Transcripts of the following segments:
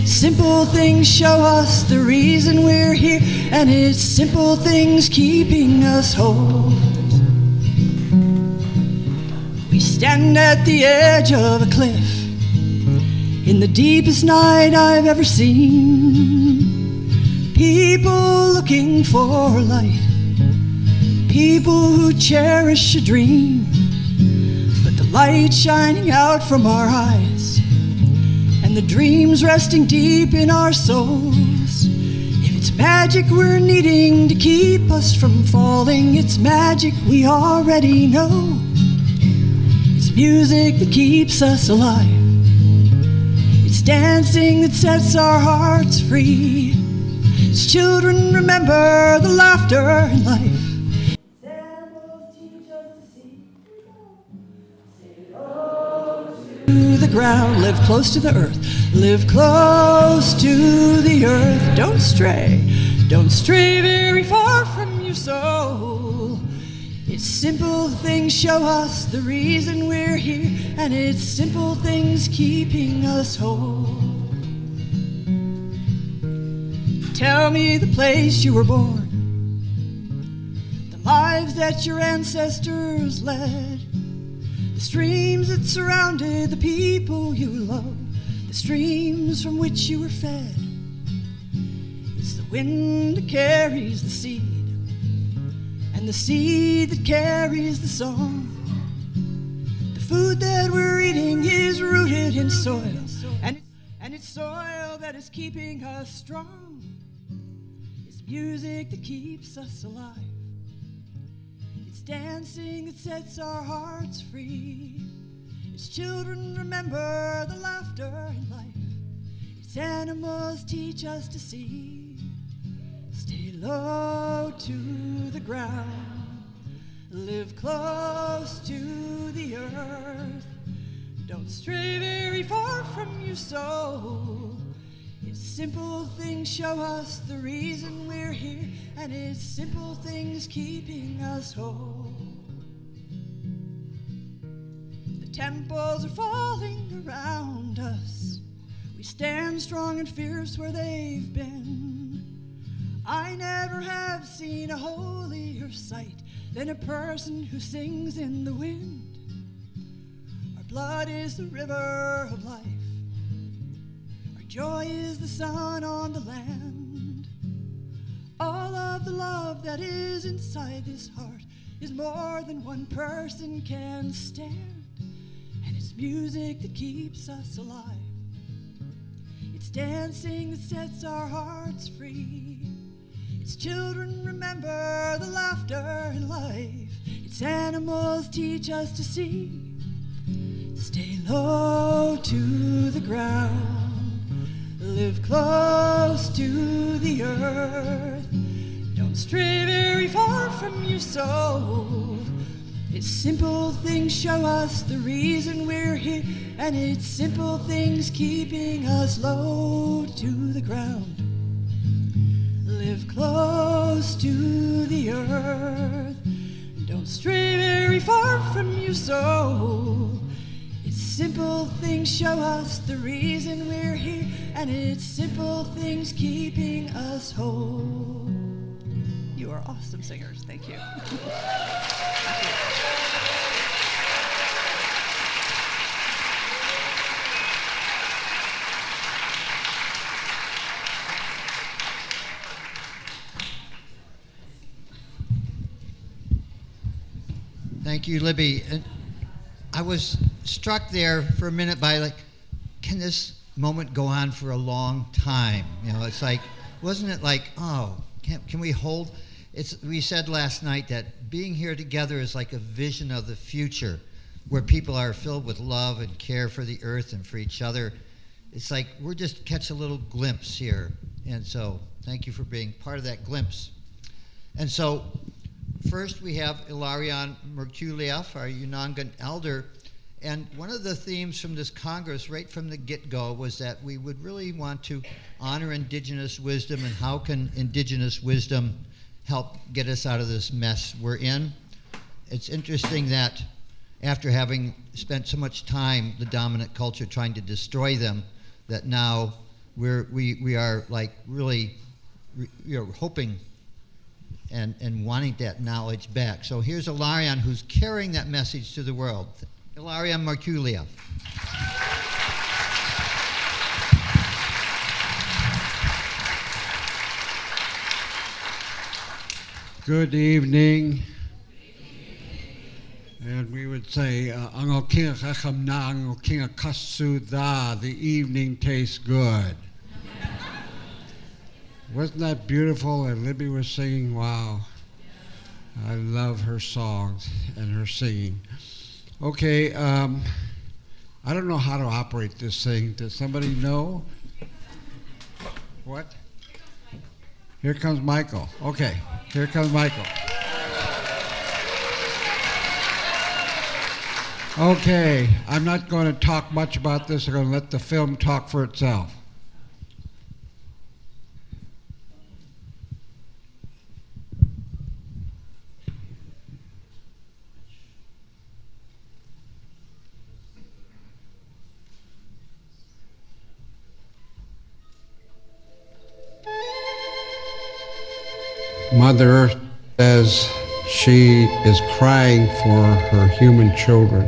Simple things show us the reason we're here, and it's simple things keeping us whole. We stand at the edge of a cliff in the deepest night I've ever seen. People looking for light, people who cherish a dream, but the light shining out from our eyes and the dreams resting deep in our souls. If it's magic we're needing to keep us from falling, it's magic we already know. It's music that keeps us alive. It's dancing that sets our hearts free. As children remember the laughter in life. To the ground, live close to the earth, live close to the earth. Don't stray very far from your soul. It's simple things show us the reason we're here, and it's simple things keeping us whole. Tell me the place you were born, the lives that your ancestors led, the streams that surrounded the people you love, the streams from which you were fed. It's the wind that carries the seed, and the seed that carries the song. The food that we're eating is rooted in soil, and it's soil that is keeping us strong. It's music that keeps us alive. It's dancing that sets our hearts free. It's children remember the laughter in life. It's animals teach us to see. Stay low to the ground, live close to the earth. Don't stray very far from your soul. It's simple things show us the reason we're here, and it's simple things keeping us whole. The temples are falling around us. We stand strong and fierce where they've been. I never have seen a holier sight than a person who sings in the wind. Our blood is the river of life. Our joy is the sun on the land. All of the love that is inside this heart is more than one person can stand. And it's music that keeps us alive. It's dancing that sets our hearts free. It's children remember the laughter in life. It's animals teach us to see. Stay low to the ground, live close to the earth. Don't stray very far from your soul. It's simple things show us the reason we're here, and it's simple things keeping us low to the ground. Live close to the earth. Don't stray very far from your soul. It's simple things show us the reason we're here, and it's simple things keeping us whole. You are awesome singers. Thank you. Thank you, Libby. And I was struck there for a minute by, like, can this moment go on for a long time? You know, it's like, wasn't it like, oh, can we hold? We said last night that being here together is like a vision of the future where people are filled with love and care for the earth and for each other. It's like we're just catch a little glimpse here. And so thank you for being part of that glimpse. And so first we have Ilarion Merkuliev, our Unangan elder, And one of the themes from this Congress right from the get-go was that we would really want to honor indigenous wisdom, and how can indigenous wisdom help get us out of this mess we're in. It's interesting that after having spent so much time, the dominant culture, trying to destroy them, that now we are like really hoping and wanting that knowledge back. So here's Ilarion, who's carrying that message to the world. Ilarion Marculia. Good evening. And we would say, Ango Kinga Chacham Na, Ango Kinga Kasu Da, the evening tastes good. Wasn't that beautiful? And Libby was singing, wow. I love her songs and her singing. Okay, I don't know how to operate this thing. Does somebody know? What? Here comes Michael. Okay, here comes Michael. Okay, I'm not going to talk much about this. I'm going to let the film talk for itself. Mother Earth says she is crying for her human children.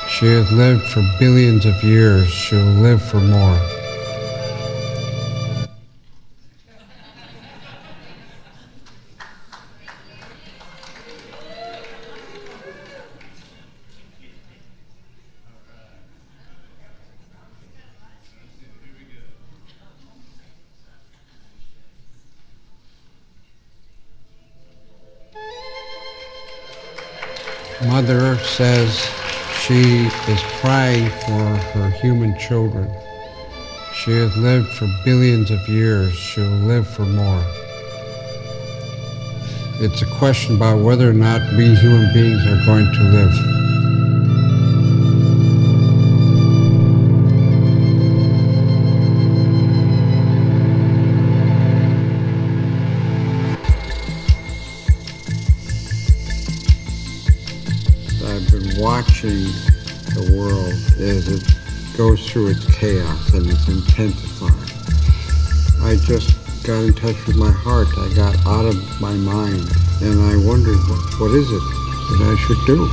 She has lived for billions of years. She'll live for more. Mother Earth says she is crying for her human children. She has lived for billions of years. She'll live for more. It's a question about whether or not we human beings are going to live. I've been watching the world as it goes through its chaos and it's intensifying. I just got in touch with my heart. I got out of my mind and I wondered, what is it that I should do?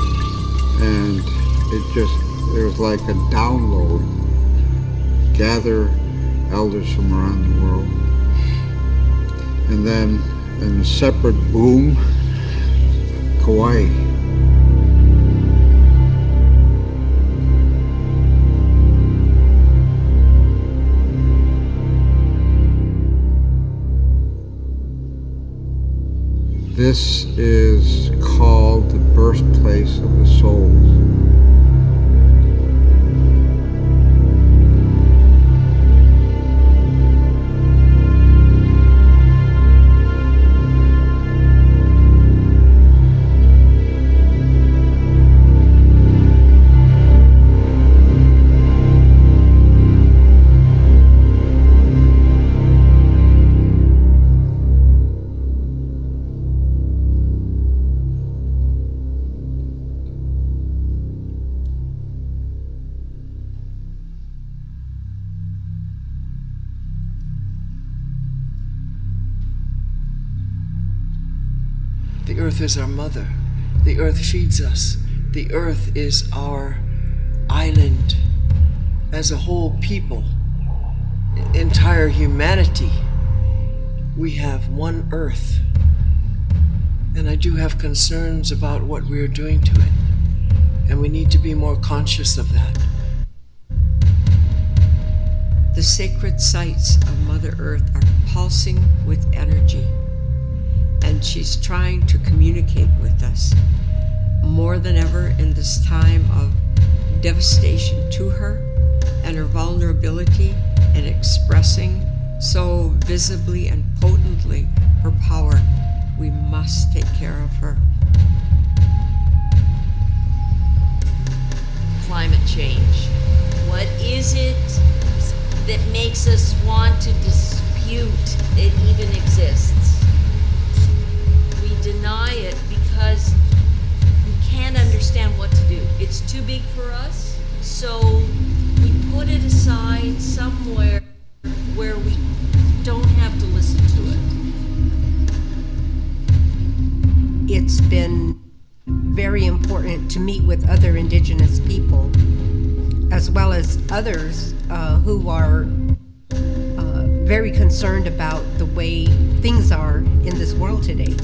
And it was like a download. Gather elders from around the world. And then in a separate boom, Kauai. This is called the birthplace of the soul. The earth is our mother. The earth feeds us. The earth is our island. As a whole people, entire humanity, we have one earth. And I do have concerns about what we are doing to it. And we need to be more conscious of that. The sacred sites of Mother Earth are pulsing with energy. And she's trying to communicate with us more than ever in this time of devastation to her, and her vulnerability in expressing so visibly and potently her power. We must take care of her. climate change? What is it that makes us want to dispute it even exists? We deny it because we can't understand what to do. It's too big for us, so we put it aside somewhere where we don't have to listen to it. It's been very important to meet with other Indigenous people, as well as others who are very concerned about the way things are in this world today.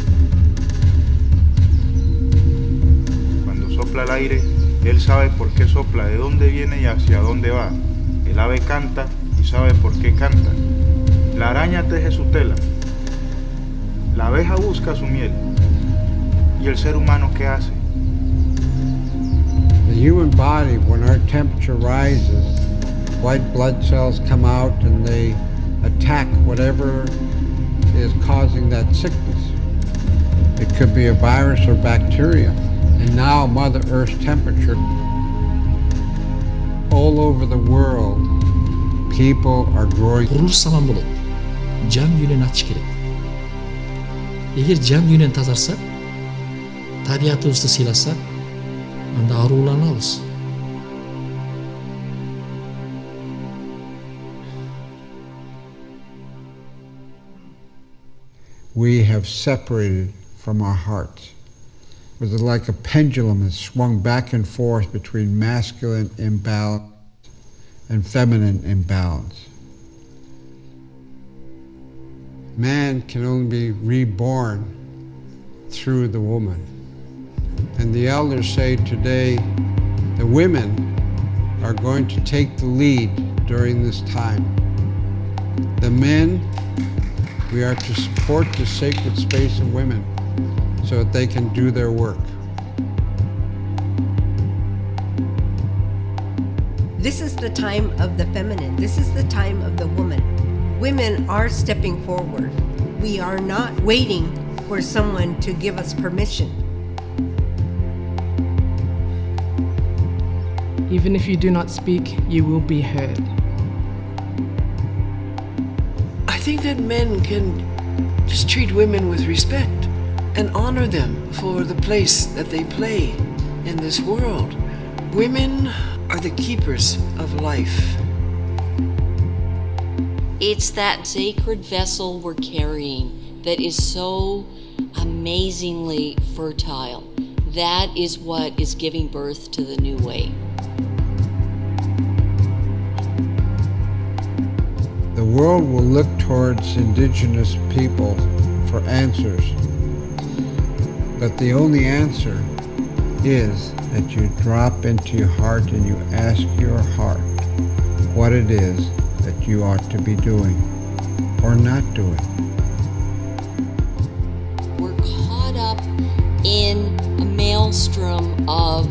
Cuando sopla el aire, él sabe por qué sopla, de dónde viene y hacia dónde va. El ave canta y sabe por qué canta. La araña teje su tela. La abeja busca su miel. ¿Y el ser humano qué hace? The human body, when our temperature rises, white blood cells come out and they attack whatever is causing that sickness. It could be a virus or bacteria. And now Mother Earth's temperature, all over the world, people are growing. Quruluş zaman bo'ladi. Jam yo'lini achish kerak. Agar jam yo'lini tozarsa, tabiatimizni siylasa, unda aruvlanamiz. We have separated from our hearts. It was like a pendulum that swung back and forth between masculine imbalance and feminine imbalance. Man can only be reborn through the woman. And the elders say today the women are going to take the lead during this time. The men, we are to support the sacred space of women so that they can do their work. This is the time of the feminine. This is the time of the woman. Women are stepping forward. We are not waiting for someone to give us permission. Even if you do not speak, you will be heard. I think that men can just treat women with respect and honor them for the place that they play in this world. Women are the keepers of life. It's that sacred vessel we're carrying that is so amazingly fertile. That is what is giving birth to the new way. The world will look towards indigenous people for answers. But the only answer is that you drop into your heart and you ask your heart what it is that you ought to be doing or not doing. We're caught up in a maelstrom of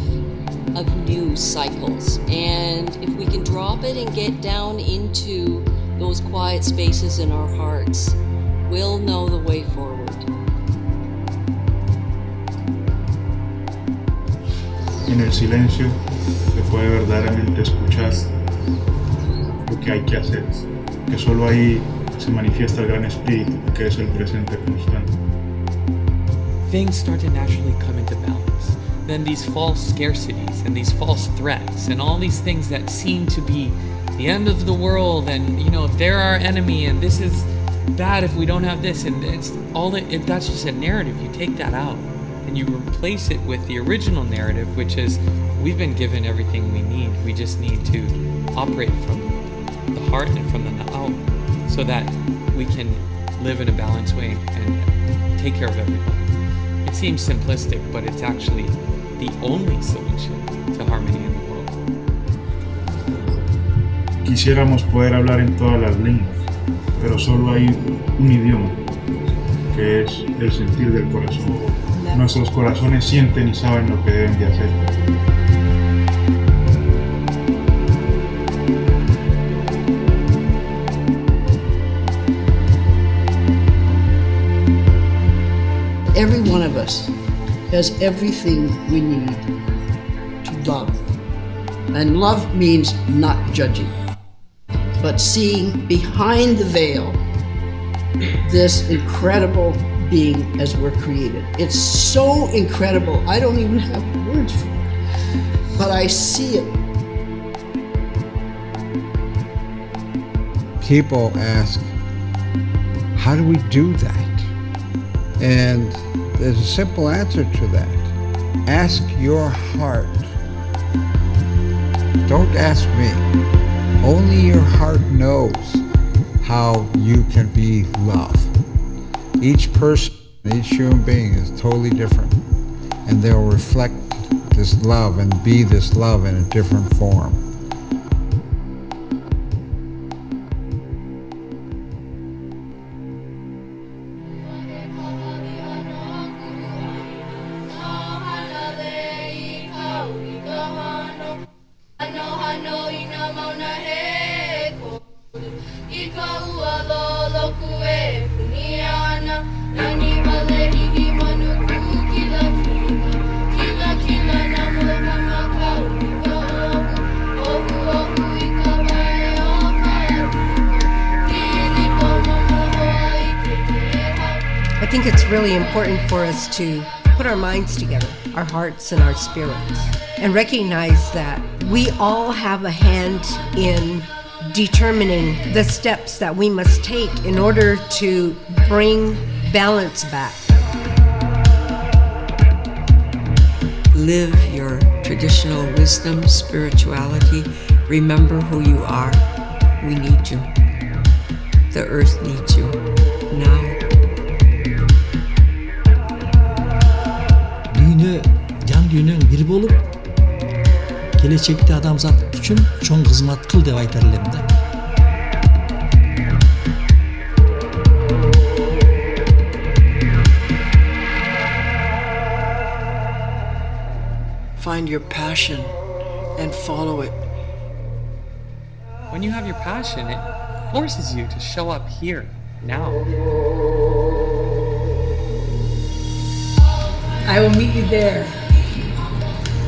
news cycles, and if we can drop it and get down into those quiet spaces in our hearts, we'll know the way forward. En el silencio se puede verdaderamente escuchar lo que hay que hacer, que solo ahí se manifiesta el gran espíritu, que es el presente constante. Things start to naturally come into balance. Then these false scarcities and these false threats and all these things that seem to be the end of the world, and they're our enemy, and this is bad if we don't have this, and it's all that's just a narrative. You take that out and you replace it with the original narrative, which is we've been given everything we need. We just need to operate from the heart and from the out so that we can live in a balanced way and take care of everybody. It seems simplistic, but it's actually the only solution to harmony in the world. Quisiéramos poder hablar en todas las lenguas, pero solo hay un idioma, que es el sentir del corazón. Nuestros corazones sienten y saben lo que deben de hacer. Every one of us has everything we need to love, And love means not judging, but seeing behind the veil this incredible being as we're created. It's so incredible, I don't even have words for it, but I see it. People ask, how do we do that? And there's a simple answer to that. Ask your heart. Don't ask me. Only your heart knows how you can be love. Each person, each human being is totally different, and they'll reflect this love and be this love in a different form. I think it's really important for us to put our minds together, our hearts and our spirits, and recognize that we all have a hand in determining the steps that we must take in order to bring balance back. Live your traditional wisdom, spirituality. Remember who you are. We need you. The earth needs you now. Dүйнө жан дүйнөң бир болуп, келечекте адамзат үчүн чоң кызмат кыл деп айтар элем да. Find your passion and follow it. When you have your passion, it forces you to show up here, now. I will meet you there.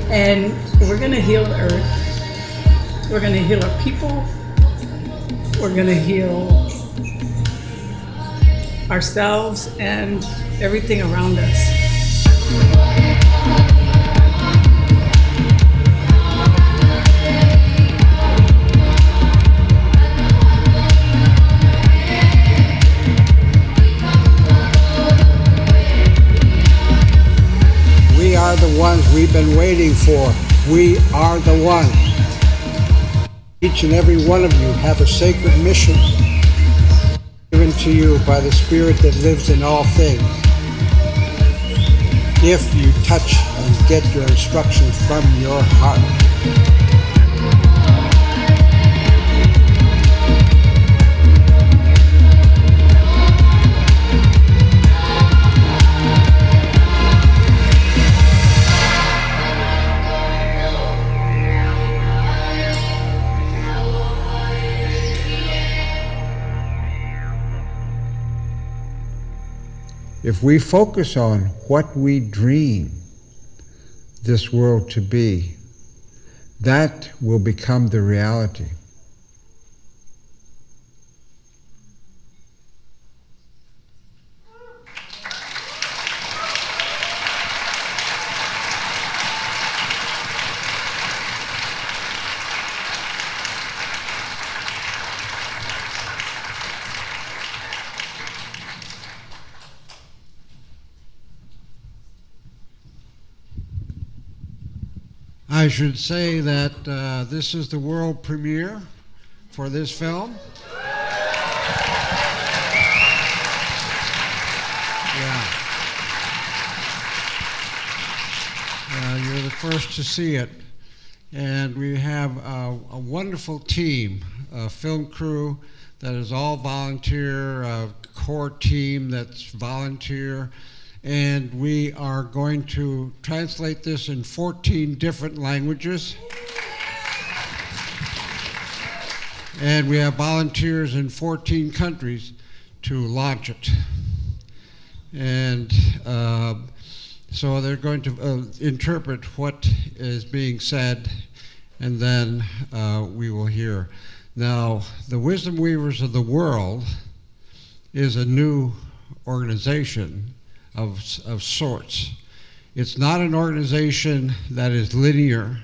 And we're going to heal the earth. We're going to heal our people. We're going to heal ourselves and everything around us. We are the ones we've been waiting for. We are the ones. Each and every one of you have a sacred mission given to you by the Spirit that lives in all things. If you touch and get your instructions from your heart. If we focus on what we dream this world to be, that will become the reality. I should say that this is the world premiere for this film. You're the first to see it. And we have a wonderful team, a film crew that is all volunteer, a core team that's volunteer. And we are going to translate this in 14 different languages. And we have volunteers in 14 countries to launch it. And so they're going to interpret what is being said and then we will hear. Now, the Wisdom Weavers of the World is a new organization of sorts. It's not an organization that is linear,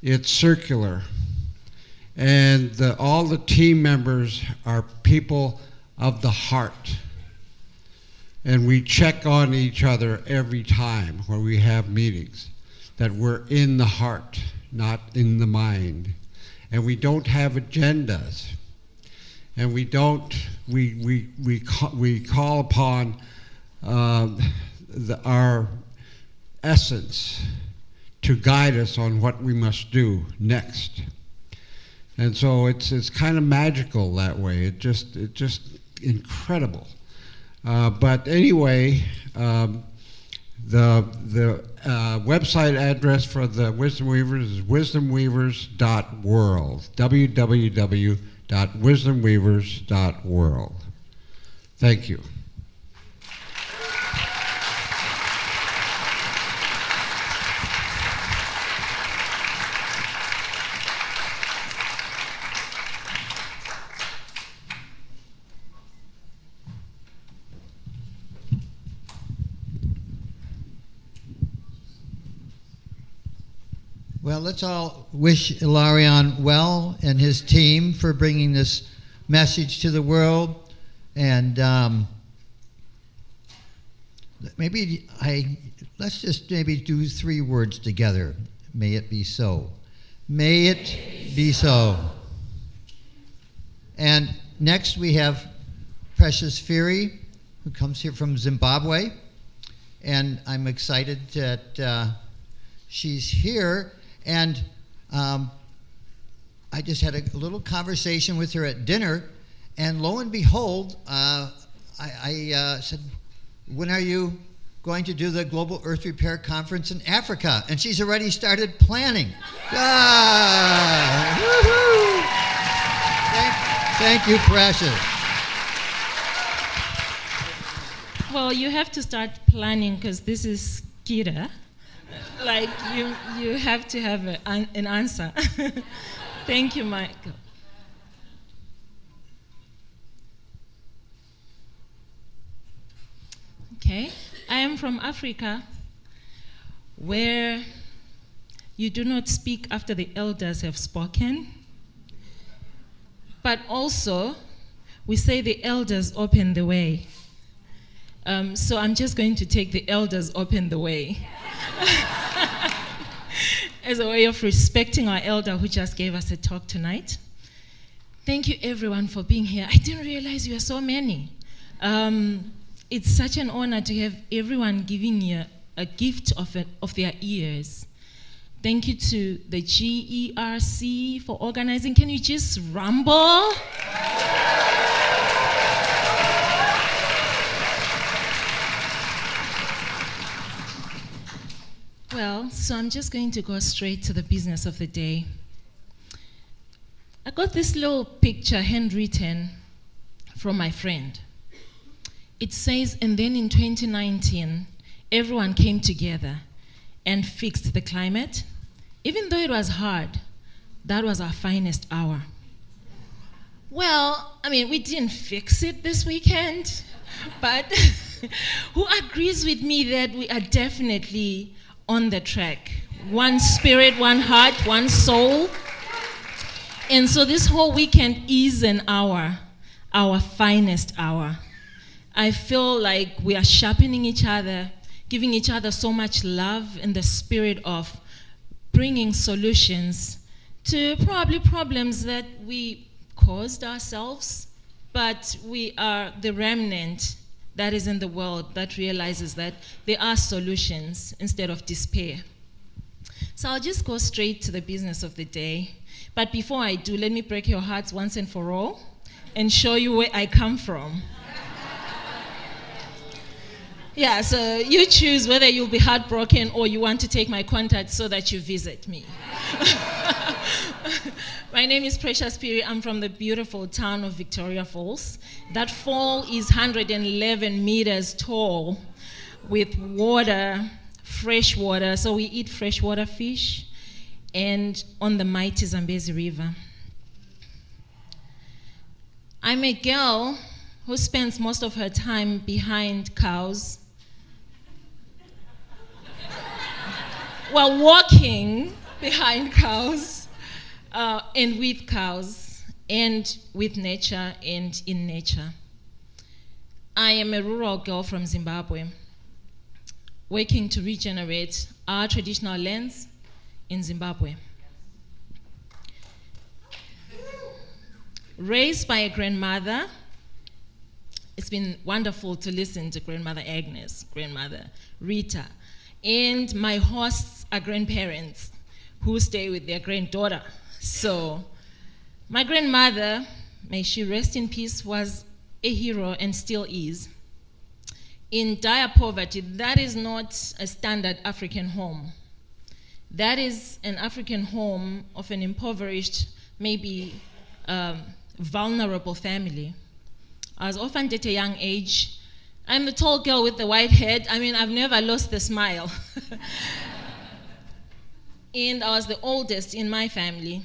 it's circular. And all the team members are people of the heart. And we check on each other every time when we have meetings, that we're in the heart, not in the mind. And we don't have agendas. And we call upon our essence to guide us on what we must do next. And so it's kind of magical that way. It's just incredible. But anyway, the website address for the Wisdom Weavers is wisdomweavers.world. www.wisdomweavers.world. Thank you. Well, let's all wish Ilarion well and his team for bringing this message to the world. And let's just maybe do 3 words together. May it be so. May it be so. And next we have Precious Fury, who comes here from Zimbabwe. And I'm excited that she's here. And I just had a little conversation with her at dinner, and lo and behold, I said, when are you going to do the Global Earth Repair Conference in Africa? And she's already started planning. Woo-hoo! Thank you, Precious. Well, you have to start planning because this is Kira. Like, you have to have an answer. Thank you, Michael. Okay, I am from Africa, where you do not speak after the elders have spoken, but also we say the elders open the way. So I'm just going to take the elders open the way. As a way of respecting our elder who just gave us a talk tonight. Thank you everyone for being here. I didn't realize you were so many. It's such an honor to have everyone giving you a gift of their ears. Thank you to the GERC for organizing. Can you just rumble? Well, so I'm just going to go straight to the business of the day. I got this little picture handwritten from my friend. It says, and then in 2019, everyone came together and fixed the climate. Even though it was hard, that was our finest hour. Well, I mean, we didn't fix it this weekend, but who agrees with me that we are definitely on the track? One spirit, one heart, one soul. And so this whole weekend is an hour, our finest hour. I feel like we are sharpening each other, giving each other so much love in the spirit of bringing solutions to probably problems that we caused ourselves, but we are the remnant that is in the world that realizes that there are solutions instead of despair. So I'll just go straight to the business of the day. But before I do, let me break your hearts once and for all and show you where I come from. Yeah, so you choose whether you'll be heartbroken or you want to take my contact so that you visit me. My name is Precious Piri. I'm from the beautiful town of Victoria Falls. That fall is 111 meters tall with water, fresh water. So we eat freshwater fish, and on the mighty Zambezi River. I'm a girl who spends most of her time behind cows, while walking behind cows, and with cows, and with nature and in nature. I am a rural girl from Zimbabwe, working to regenerate our traditional lands in Zimbabwe. Raised by a grandmother, it's been wonderful to listen to Grandmother Agnes, Grandmother Rita, and my hosts are grandparents who stay with their granddaughter. So my grandmother, may she rest in peace, was a hero and still is. In dire poverty, that is not a standard African home. That is an African home of an impoverished, maybe vulnerable family. I was orphaned at a young age. I'm the tall girl with the white head. I mean, I've never lost the smile. And I was the oldest in my family,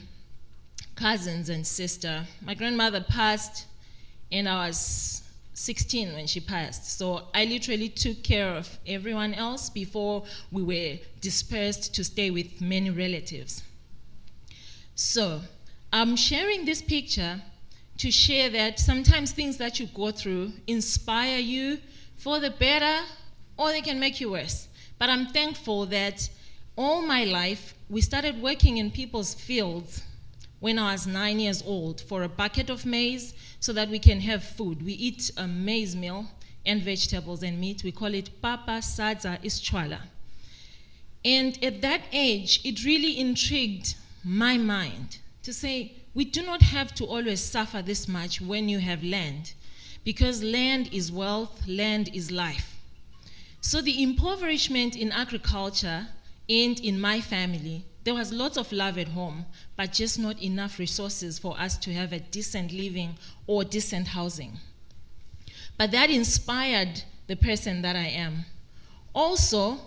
cousins and sister. My grandmother passed, and I was 16 when she passed. So I literally took care of everyone else before we were dispersed to stay with many relatives. So I'm sharing this picture to share that sometimes things that you go through inspire you for the better, or they can make you worse. But I'm thankful that all my life, we started working in people's fields when I was 9 years old for a bucket of maize so that we can have food. We eat a maize meal and vegetables and meat. We call it Papa Sadza Ischwala. And at that age, it really intrigued my mind to say, we do not have to always suffer this much when you have land, because land is wealth, land is life. So the impoverishment in agriculture and in my family, there was lots of love at home, but just not enough resources for us to have a decent living or decent housing. But that inspired the person that I am. Also,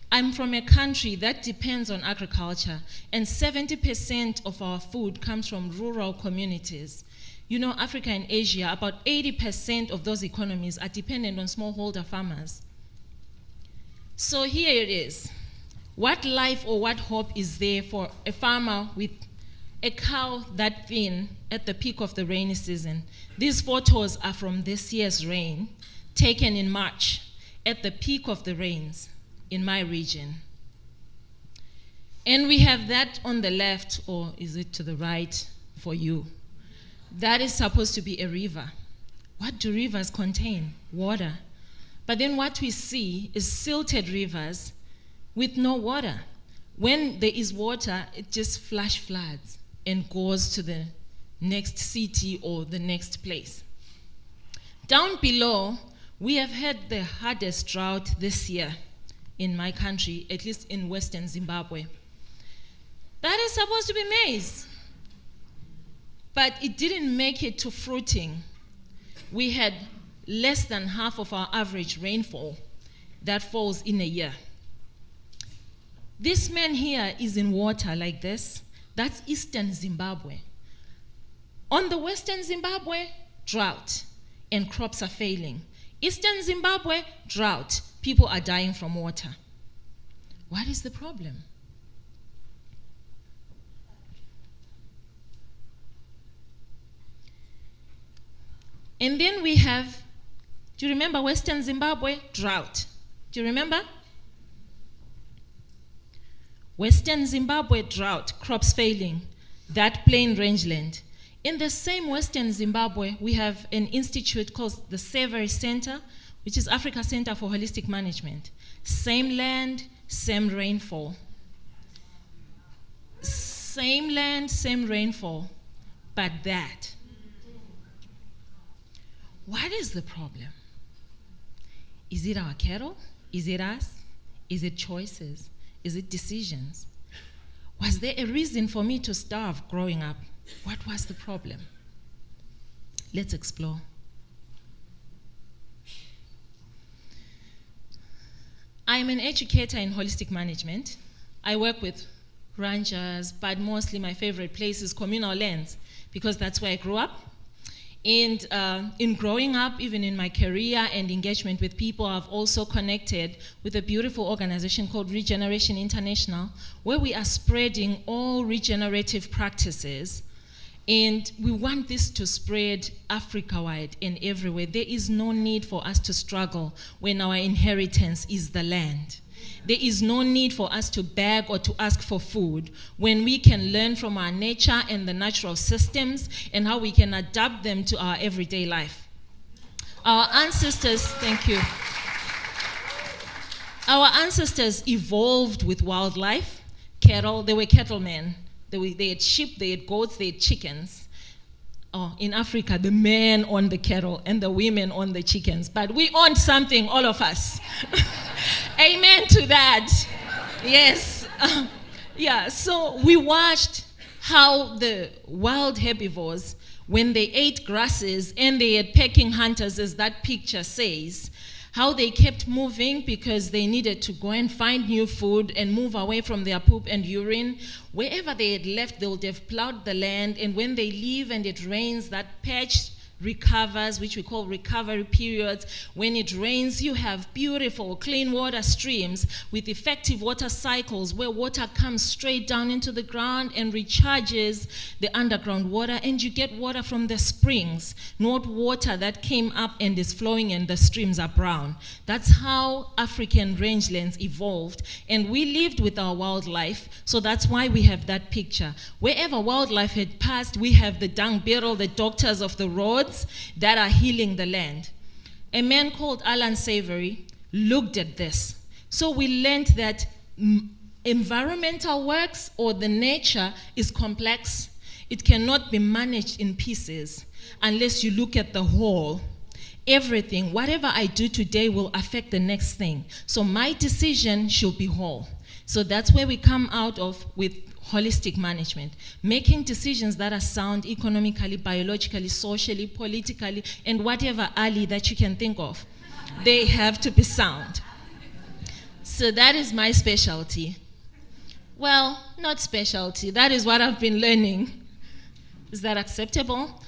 I'm from a country that depends on agriculture, and 70% of our food comes from rural communities. You know, Africa and Asia, about 80% of those economies are dependent on smallholder farmers. So here it is. What life or what hope is there for a farmer with a cow that thin at the peak of the rainy season? These photos are from this year's rain, taken in March, at the peak of the rains in my region. And we have that on the left, or is it to the right for you? That is supposed to be a river. What do rivers contain? Water. But then what we see is silted rivers with no water. When there is water, it just flash floods and goes to the next city or the next place. Down below, we have had the hardest drought this year in my country, at least in Western Zimbabwe. That is supposed to be maize, but it didn't make it to fruiting. We had less than half of our average rainfall that falls in a year. This man here is in water like this. That's Eastern Zimbabwe. On the Western Zimbabwe, drought, and crops are failing. Eastern Zimbabwe, drought. People are dying from water. What is the problem? And then we have, do you remember Western Zimbabwe? Drought. Do you remember? Western Zimbabwe, drought, crops failing, that plain rangeland. In the same Western Zimbabwe, we have an institute called the Savory Center, which is Africa Center for Holistic Management. Same land, same rainfall. Same land, same rainfall, but that. What is the problem? Is it our cattle? Is it us? Is it choices? Is it decisions? Was there a reason for me to starve growing up? What was the problem? Let's explore. I'm an educator in holistic management. I work with ranchers, but mostly my favorite place is communal lands, because that's where I grew up. And in growing up, even in my career and engagement with people, I've also connected with a beautiful organization called Regeneration International, where we are spreading all regenerative practices. And we want this to spread Africa-wide and everywhere. There is no need for us to struggle when our inheritance is the land. There is no need for us to beg or to ask for food when we can learn from our nature and the natural systems and how we can adapt them to our everyday life. Our ancestors, thank you. Our ancestors evolved with wildlife, cattle. They were cattlemen. They had sheep, they had goats, they had chickens. Oh, in Africa, the men owned the cattle and the women owned the chickens. But we owned something, all of us. Amen to that. Yes. Yeah, so we watched how the wild herbivores, when they ate grasses and they had pecking hunters, as that picture says, how they kept moving because they needed to go and find new food and move away from their poop and urine. Wherever they had left, they would have plowed the land, and when they leave and it rains, that patch recovers, which we call recovery periods. When it rains, you have beautiful clean water streams with effective water cycles where water comes straight down into the ground and recharges the underground water, and you get water from the springs, not water that came up and is flowing and the streams are brown. That's how African rangelands evolved, and we lived with our wildlife, so that's why we have that picture. Wherever wildlife had passed, we have the dung beetle, the doctors of the road, that are healing the land. A man called Alan Savory looked at this. So we learned that environmental works or the nature is complex. It cannot be managed in pieces unless you look at the whole. Everything, whatever I do today will affect the next thing. So my decision should be whole. So that's where we come out of with holistic management, making decisions that are sound economically, biologically, socially, politically, and whatever alley that you can think of. They have to be sound. So that is my specialty. Well, not specialty. That is what I've been learning. Is that acceptable?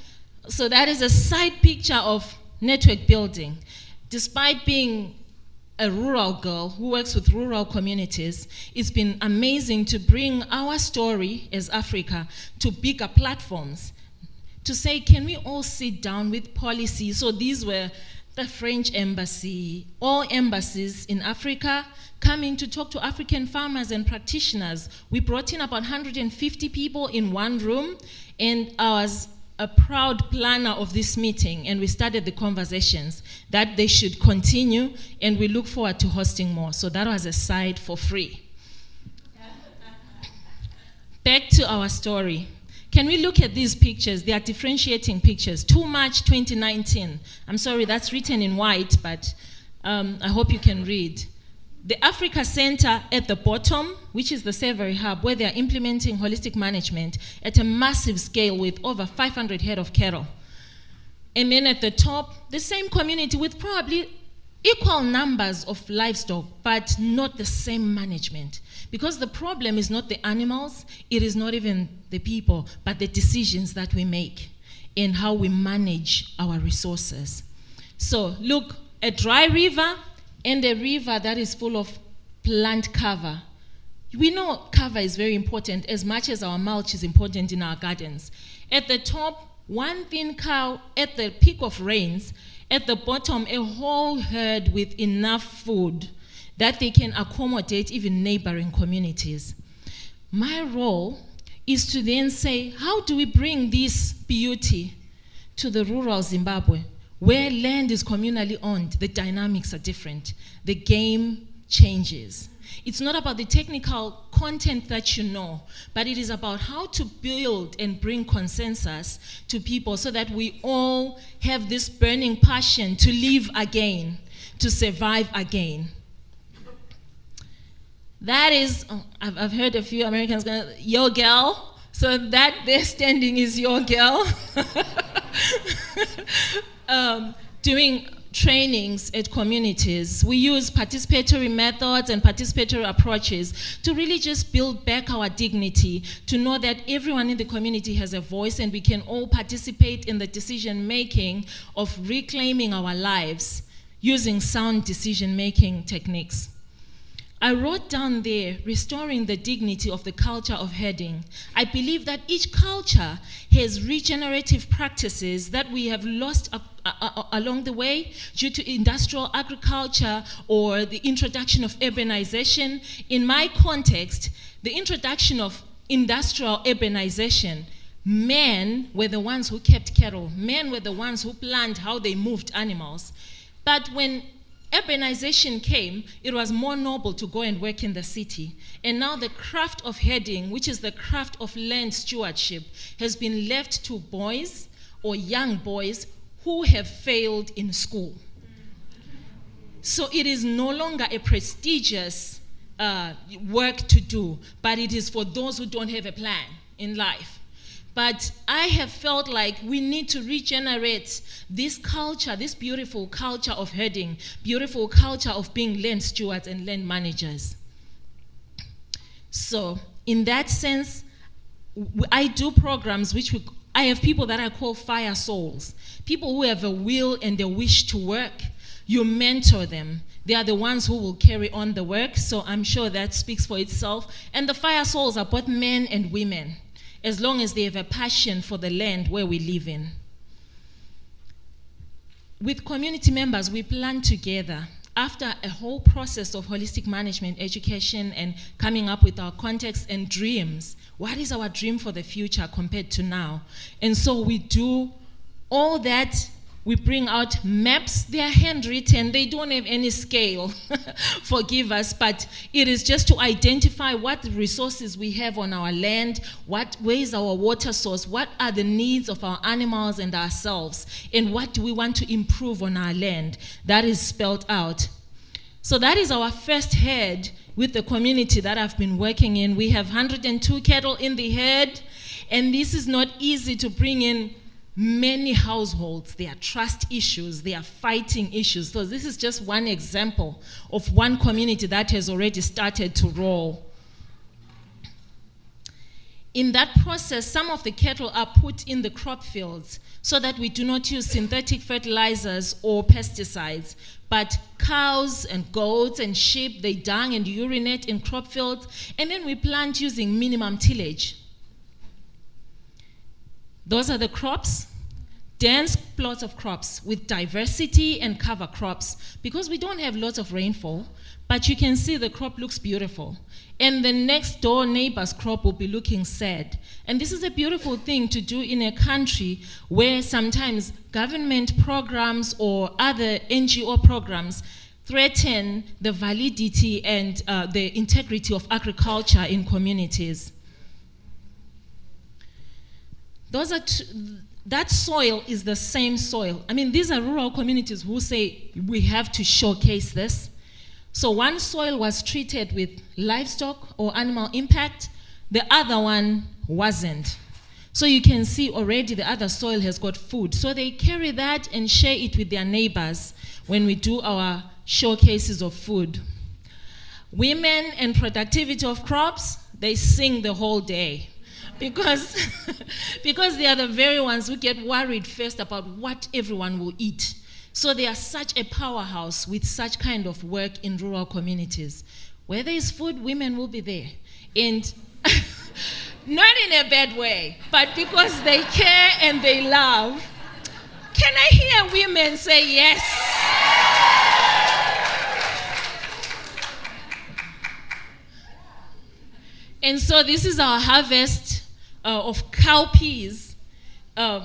So that is a side picture of network building. Despite being a rural girl who works with rural communities, it's been amazing to bring our story as Africa to bigger platforms, to say, can we all sit down with policy? So these were the French embassy, all embassies in Africa coming to talk to African farmers and practitioners. We brought in about 150 people in one room, and I was a proud planner of this meeting, and we started the conversations that they should continue, and we look forward to hosting more. So that was a side for free. Back to our story. Can we look at these pictures? They are differentiating pictures. 2 March 2019. I'm sorry, that's written in white, but I hope you can read. The Africa Center at the bottom, which is the Savory Hub, where they are implementing holistic management at a massive scale with over 500 head of cattle. And then at the top, the same community with probably equal numbers of livestock, but not the same management. Because the problem is not the animals, it is not even the people, but the decisions that we make and how we manage our resources. So look, a dry river and a river that is full of plant cover. We know cover is very important as much as our mulch is important in our gardens. At the top, one thin cow at the peak of rains. At the bottom, a whole herd with enough food that they can accommodate even neighboring communities. My role is to then say, how do we bring this beauty to the rural Zimbabwe, where land is communally owned? The dynamics are different. The game changes. It's not about the technical content that you know, but it is about how to build and bring consensus to people so that we all have this burning passion to live again, to survive again. That is, I've heard a few Americans go, your girl. So that there standing is your girl. Doing trainings at communities. We use participatory methods and participatory approaches to really just build back our dignity, to know that everyone in the community has a voice and we can all participate in the decision-making of reclaiming our lives using sound decision-making techniques. I wrote down there, restoring the dignity of the culture of herding. I believe that each culture has regenerative practices that we have lost along the way due to industrial agriculture or the introduction of urbanization. In my context, the introduction of industrial urbanization, men were the ones who kept cattle. Men were the ones who planned how they moved animals. But when urbanization came, it was more noble to go and work in the city. And now the craft of herding, which is the craft of land stewardship, has been left to boys or young boys who have failed in school. So it is no longer a prestigious work to do, but it is for those who don't have a plan in life. But I have felt like we need to regenerate this culture, this beautiful culture of herding, beautiful culture of being land stewards and land managers. So in that sense, I do programs I have people that I call fire souls, people who have a will and a wish to work. You mentor them. They are the ones who will carry on the work, so I'm sure that speaks for itself. And the fire souls are both men and women, as long as they have a passion for the land where we live in. With community members, we plan together after a whole process of holistic management, education, and coming up with our context and dreams. What is our dream for the future compared to now? And so we do all that. We bring out maps. They are handwritten. They don't have any scale. Forgive us, but it is just to identify what resources we have on our land, where is our water source, what are the needs of our animals and ourselves, and what do we want to improve on our land. That is spelled out. So that is our first herd with the community that I've been working in. We have 102 cattle in the herd, and this is not easy to bring in many households. There are trust issues, there are fighting issues. So this is just one example of one community that has already started to roll. In that process, some of the cattle are put in the crop fields so that we do not use synthetic fertilizers or pesticides, but cows and goats and sheep, they dung and urinate in crop fields, and then we plant using minimum tillage. Those are the crops, dense plots of crops with diversity and cover crops, because we don't have lots of rainfall, but you can see the crop looks beautiful. And the next door neighbor's crop will be looking sad. And this is a beautiful thing to do in a country where sometimes government programs or other NGO programs threaten the validity and the integrity of agriculture in communities. That soil is the same soil. I mean, these are rural communities who say we have to showcase this. So one soil was treated with livestock or animal impact, the other one wasn't. So you can see already the other soil has got food. So they carry that and share it with their neighbors when we do our showcases of food. Women and productivity of crops, they sing the whole day. Because they are the very ones who get worried first about what everyone will eat. So they are such a powerhouse with such kind of work in rural communities. Where there is food, women will be there. And not in a bad way, but because they care and they love. Can I hear women say yes? And so this is our harvest of cowpeas, a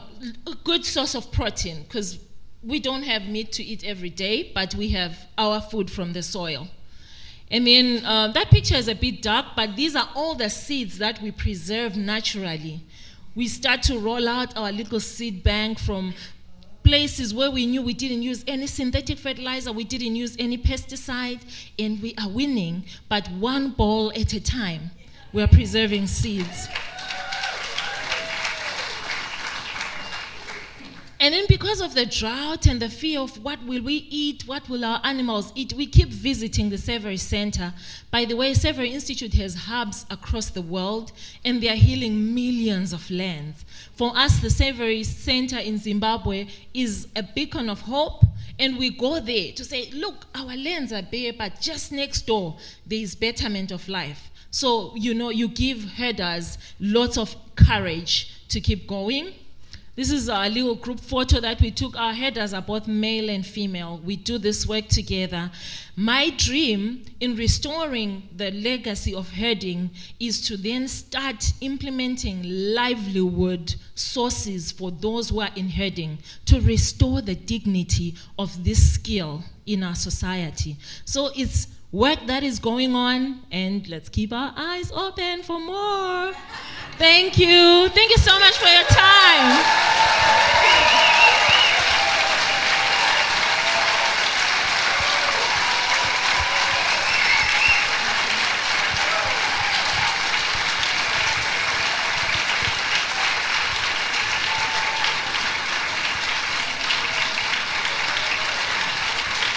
good source of protein, because we don't have meat to eat every day, but we have our food from the soil. I mean, that picture is a bit dark, but these are all the seeds that we preserve naturally. We start to roll out our little seed bank from places where we knew we didn't use any synthetic fertilizer, we didn't use any pesticide, and we are winning, but one ball at a time, we are preserving seeds. And then because of the drought and the fear of what will we eat, what will our animals eat, we keep visiting the Savory Center. By the way, Savory Institute has hubs across the world, and they are healing millions of lands. For us, the Savory Center in Zimbabwe is a beacon of hope, and we go there to say, look, our lands are bare, but just next door, there is betterment of life. So, you give herders lots of courage to keep going. This is our little group photo that we took. Our herders are both male and female. We do this work together. My dream in restoring the legacy of herding is to then start implementing livelihood sources for those who are in herding to restore the dignity of this skill in our society. So it's work that is going on, and let's keep our eyes open for more. Thank you. Thank you so much for your time.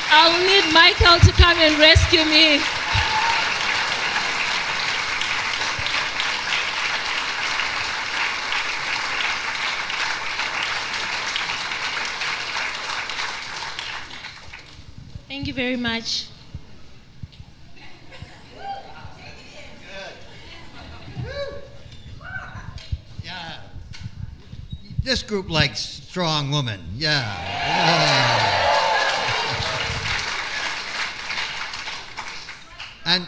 I'll need Michael to come and rescue me. Thank you very much. Yeah. This group likes strong women. Yeah. And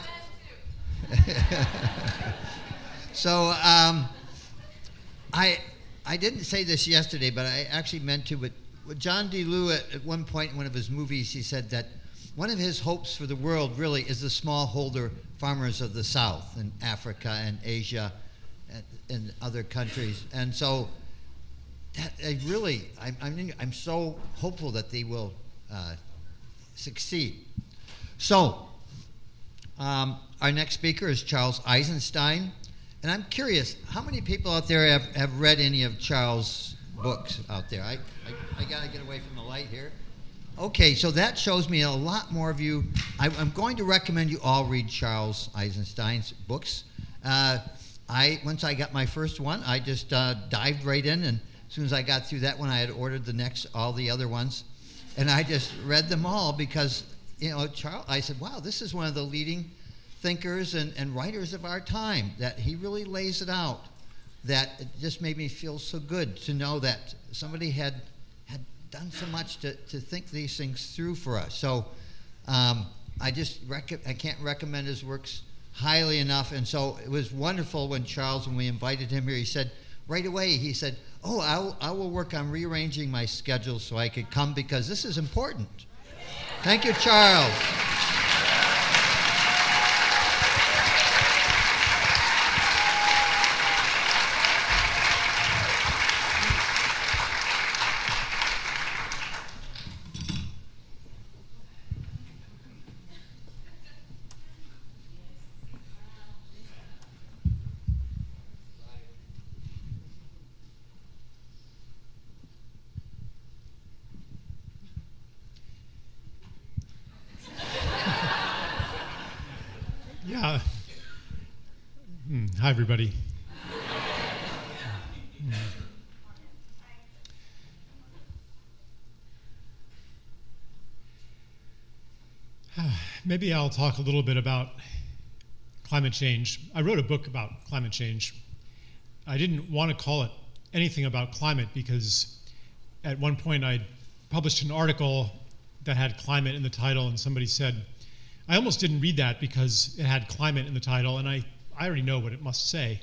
so I didn't say this yesterday, but I actually meant to. But John D. Lew, at one point in one of his movies, he said that one of his hopes for the world really is the smallholder farmers of the South in Africa and Asia and other countries. And so that I'm so hopeful that they will succeed. So our next speaker is Charles Eisenstein. And I'm curious, how many people out there have read any of Charles' books out there? I got to get away from the light here. Okay, so that shows me a lot more of you. I'm going to recommend you all read Charles Eisenstein's books. Once I got my first one, I just dived right in, and as soon as I got through that one, I had ordered all the other ones, and I just read them all because, Charles, I said, wow, this is one of the leading thinkers and writers of our time, that he really lays it out. That it just made me feel so good to know that somebody had done so much to think these things through for us. So I can't recommend his works highly enough. And so it was wonderful when we invited him here, he said, right away, he said, oh, I will work on rearranging my schedule so I could come because this is important. Thank you, Charles. Yeah. Hi, everybody. Maybe I'll talk a little bit about climate change. I wrote a book about climate change. I didn't want to call it anything about climate because at one point I published an article that had climate in the title, and somebody said, I almost didn't read that because it had climate in the title, and I already know what it must say.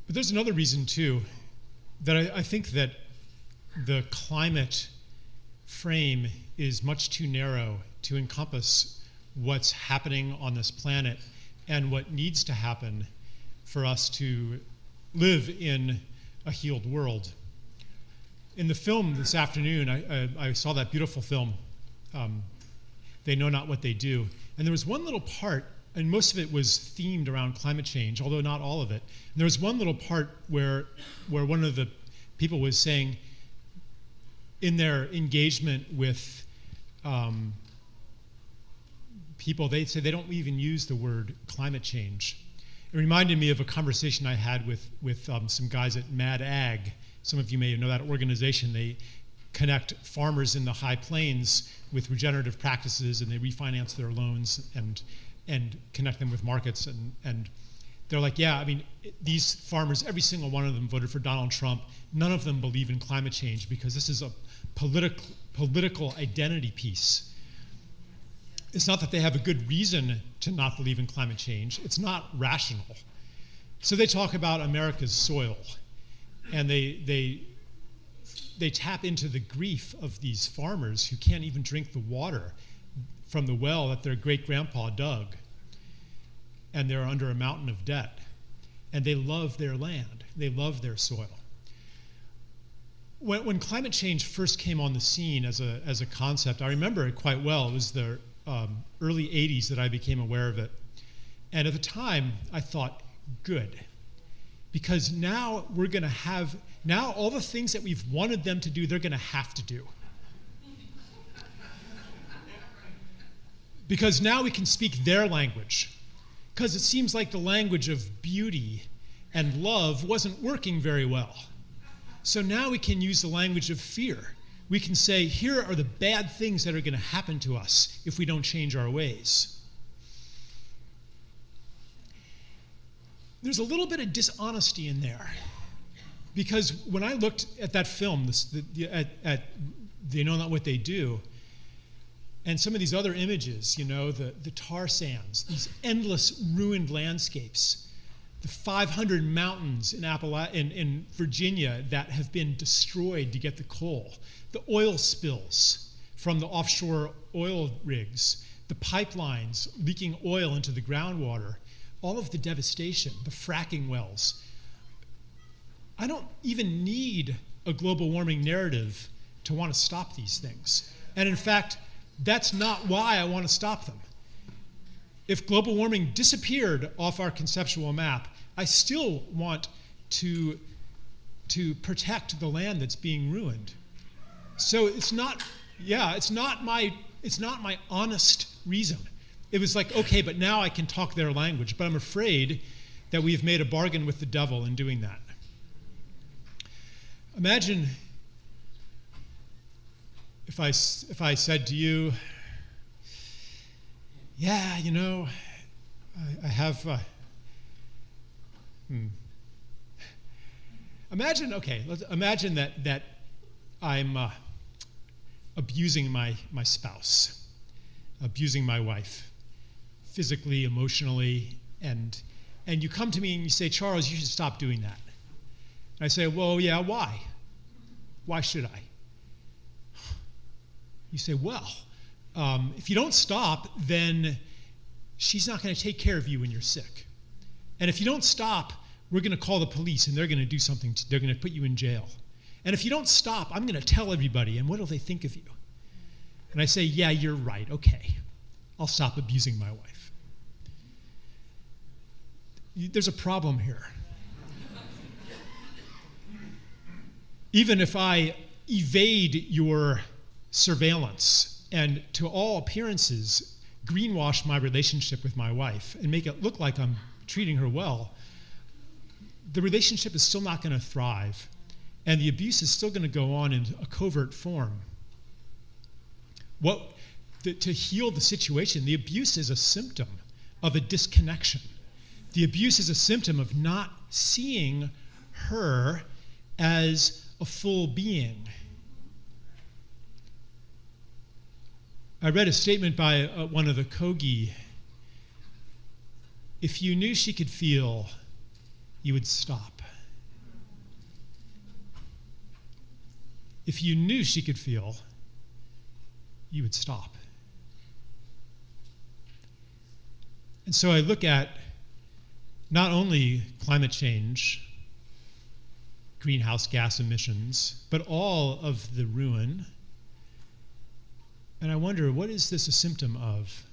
But there's another reason, too, that I think that the climate frame is much too narrow to encompass what's happening on this planet and what needs to happen for us to live in a healed world. In the film this afternoon, I saw that beautiful film, They Know Not What They Do. And there was one little part, and most of it was themed around climate change, although not all of it. And there was one little part where one of the people was saying in their engagement with people, they say they don't even use the word climate change. It reminded me of a conversation I had with some guys at Mad Ag. Some of you may know that organization. They connect farmers in the high plains with regenerative practices, and they refinance their loans and connect them with markets. And they're like, yeah, I mean, these farmers, every single one of them voted for Donald Trump. None of them believe in climate change because this is a political identity piece. It's not that they have a good reason to not believe in climate change. It's not rational. So they talk about America's soil, and they tap into the grief of these farmers who can't even drink the water from the well that their great-grandpa dug, and they're under a mountain of debt. And they love their land. They love their soil. When climate change first came on the scene as a concept, I remember it quite well. It was the early 80s that I became aware of it. And at the time, I thought, good. Because now we're going to have, now all the things that we've wanted them to do, they're going to have to do. Because now we can speak their language. Because it seems like the language of beauty and love wasn't working very well. So now we can use the language of fear. We can say, here are the bad things that are going to happen to us if we don't change our ways. There's a little bit of dishonesty in there. Because when I looked at that film, at They Know Not What They Do, and some of these other images, you know, the tar sands, these endless ruined landscapes, the 500 mountains in Virginia that have been destroyed to get the coal, the oil spills from the offshore oil rigs, the pipelines leaking oil into the groundwater, all of the devastation, the fracking wells. I don't even need a global warming narrative to want to stop these things. And in fact, that's not why I want to stop them. If global warming disappeared off our conceptual map, I still want to protect the land that's being ruined. So it's not my honest reason. It was like, okay, but now I can talk their language, but I'm afraid that we've made a bargain with the devil in doing that. Imagine if I said to you, yeah, you know, I have, imagine that I'm abusing my spouse, abusing my wife, physically, emotionally, and you come to me and you say, Charles, you should stop doing that. And I say, well, yeah, why? Why should I? You say, well, if you don't stop, then she's not going to take care of you when you're sick. And if you don't stop, we're going to call the police and they're going to do something. They're going to put you in jail. And if you don't stop, I'm going to tell everybody, and what will they think of you? And I say, yeah, you're right. Okay, I'll stop abusing my wife. There's a problem here. Even if I evade your surveillance and to all appearances greenwash my relationship with my wife and make it look like I'm treating her well, the relationship is still not going to thrive, and the abuse is still going to go on in a covert form. To heal the situation, the abuse is a symptom of a disconnection. The abuse is a symptom of not seeing her as a full being. I read a statement by one of the Kogi. If you knew she could feel, you would stop. If you knew she could feel, you would stop. And so I look at not only climate change, greenhouse gas emissions, but all of the ruin. And I wonder, what is this a symptom of?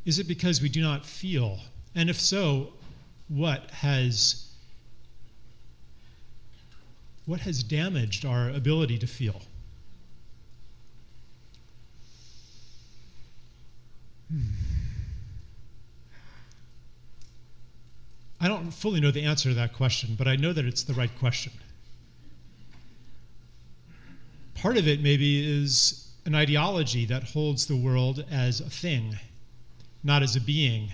Is it because we do not feel? And if so, what has What has damaged our ability to feel? I don't fully know the answer to that question, but I know that it's the right question. Part of it maybe is an ideology that holds the world as a thing, not as a being.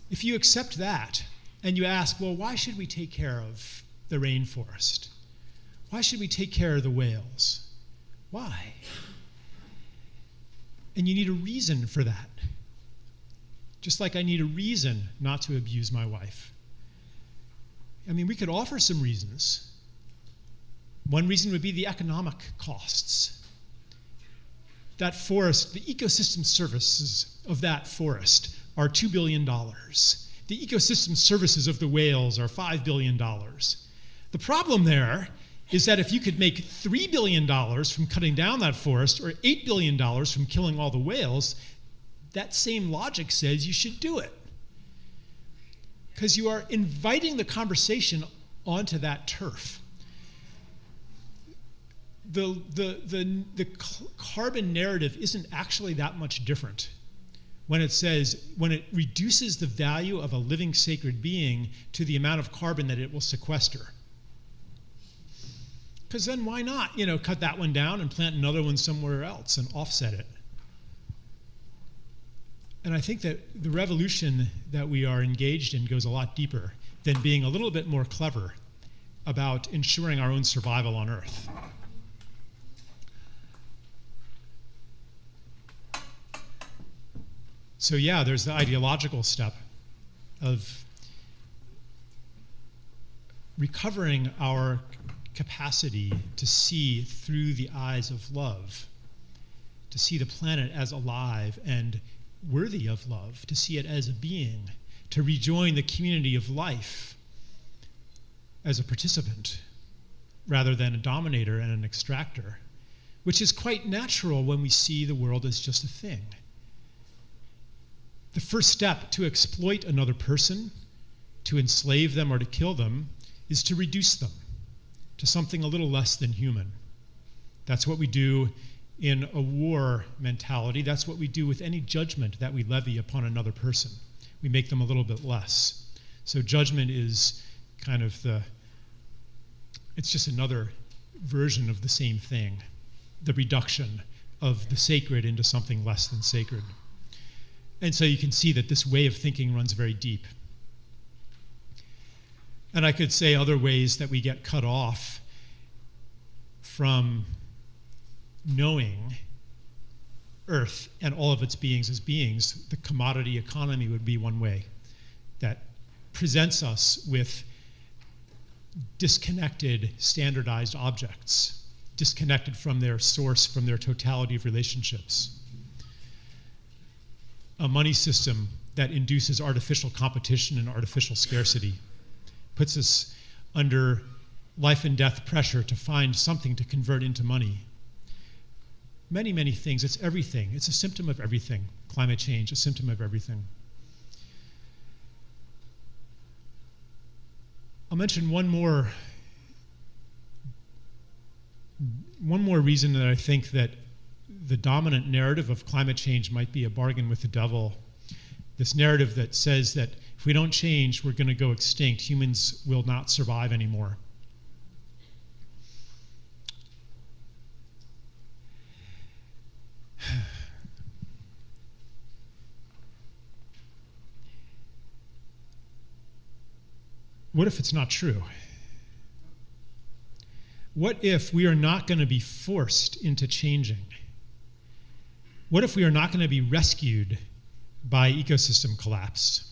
If you accept that, and you ask, well, why should we take care of the rainforest? Why should we take care of the whales? Why? And you need a reason for that. Just like I need a reason not to abuse my wife. I mean, we could offer some reasons. One reason would be the economic costs. That forest, the ecosystem services of that forest are $2 billion. The ecosystem services of the whales are $5 billion. The problem there is that if you could make $3 billion from cutting down that forest or $8 billion from killing all the whales, that same logic says you should do it. Because you are inviting the conversation onto that turf. The carbon narrative isn't actually that much different when it reduces the value of a living sacred being to the amount of carbon that it will sequester. Because then why not, cut that one down and plant another one somewhere else and offset it? And I think that the revolution that we are engaged in goes a lot deeper than being a little bit more clever about ensuring our own survival on Earth. So yeah, there's the ideological step of recovering our capacity to see through the eyes of love, to see the planet as alive and worthy of love, to see it as a being, to rejoin the community of life as a participant rather than a dominator and an extractor, which is quite natural when we see the world as just a thing. The first step to exploit another person, to enslave them or to kill them, is to reduce them to something a little less than human. That's what we do in a war mentality. That's what we do with any judgment that we levy upon another person. We make them a little bit less. So judgment is kind of it's just another version of the same thing, the reduction of the sacred into something less than sacred. And so you can see that this way of thinking runs very deep. And I could say other ways that we get cut off from knowing Earth and all of its beings as beings. The commodity economy would be one way that presents us with disconnected, standardized objects, disconnected from their source, from their totality of relationships. A money system that induces artificial competition and artificial scarcity, puts us under life and death pressure to find something to convert into money. Many, many things. It's everything. It's a symptom of everything. Climate change, a symptom of everything. I'll mention one more reason that I think that the dominant narrative of climate change might be a bargain with the devil. This narrative that says that if we don't change, we're going to go extinct. Humans will not survive anymore. What if it's not true? What if we are not going to be forced into changing? What if we are not going to be rescued by ecosystem collapse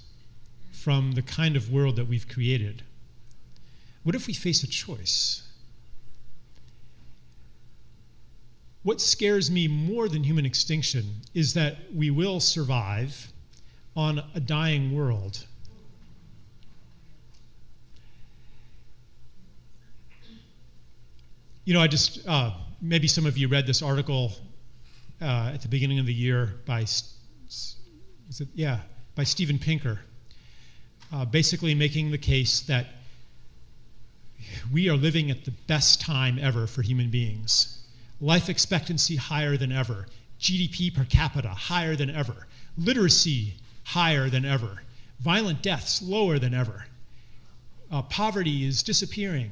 from the kind of world that we've created? What if we face a choice? What scares me more than human extinction is that we will survive on a dying world. I just, maybe some of you read this article at the beginning of the year by Steven Pinker, basically making the case that we are living at the best time ever for human beings. Life expectancy higher than ever. GDP per capita higher than ever. Literacy higher than ever. Violent deaths lower than ever. Poverty is disappearing,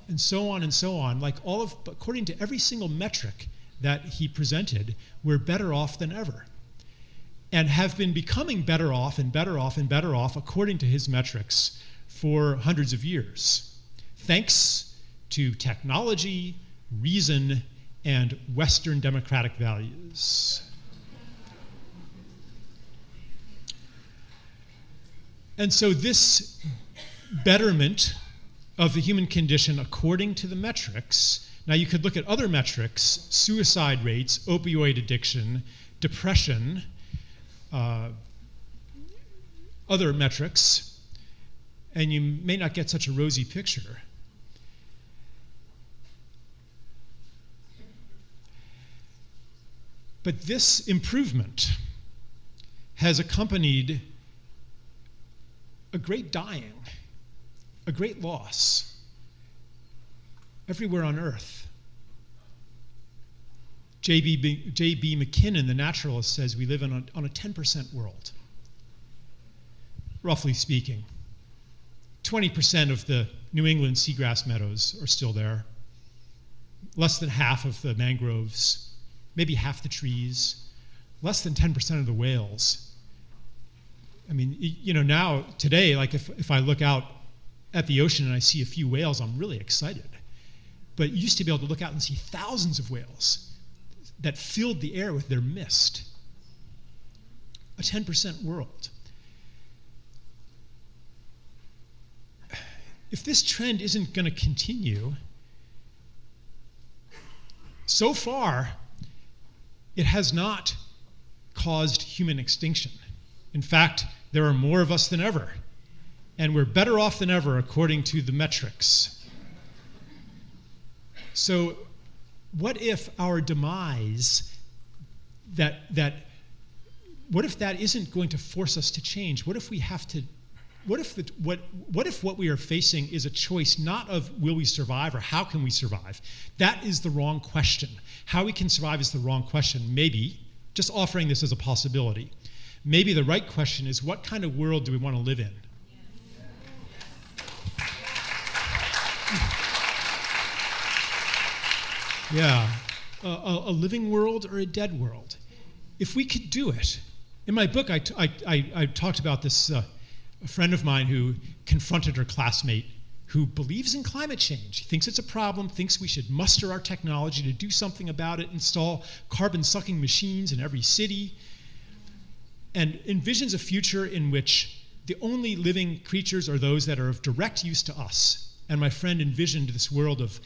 and so on and so on. Like according to every single metric that he presented, we're better off than ever, and have been becoming better off and better off and better off according to his metrics for hundreds of years, thanks to technology, reason, and Western democratic values. And so this betterment of the human condition according to the metrics, now you could look at other metrics, suicide rates, opioid addiction, depression, other metrics, and you may not get such a rosy picture. But this improvement has accompanied a great dying, a great loss, everywhere on Earth. J.B. McKinnon, the naturalist, says we live on a 10% world, roughly speaking. 20% of the New England seagrass meadows are still there, less than half of the mangroves, maybe half the trees, less than 10% of the whales. I mean, you know, now, today, like if I look out at the ocean and I see a few whales, I'm really excited. But you used to be able to look out and see thousands of whales that filled the air with their mist. A 10% world. If this trend isn't going to continue, so far, it has not caused human extinction. In fact, there are more of us than ever, and we're better off than ever according to the metrics. So what if our demise, what if that isn't going to force us to change? What if we have to, what if what we are facing is a choice not of will we survive or how can we survive? That is the wrong question. How we can survive is the wrong question. Maybe, just offering this as a possibility, maybe the right question is what kind of world do we want to live in? Yeah, a living world or a dead world. If we could do it. In my book, I talked about this, a friend of mine who confronted her classmate who believes in climate change, thinks it's a problem, thinks we should muster our technology to do something about it, install carbon-sucking machines in every city, and envisions a future in which the only living creatures are those that are of direct use to us. And my friend envisioned this world of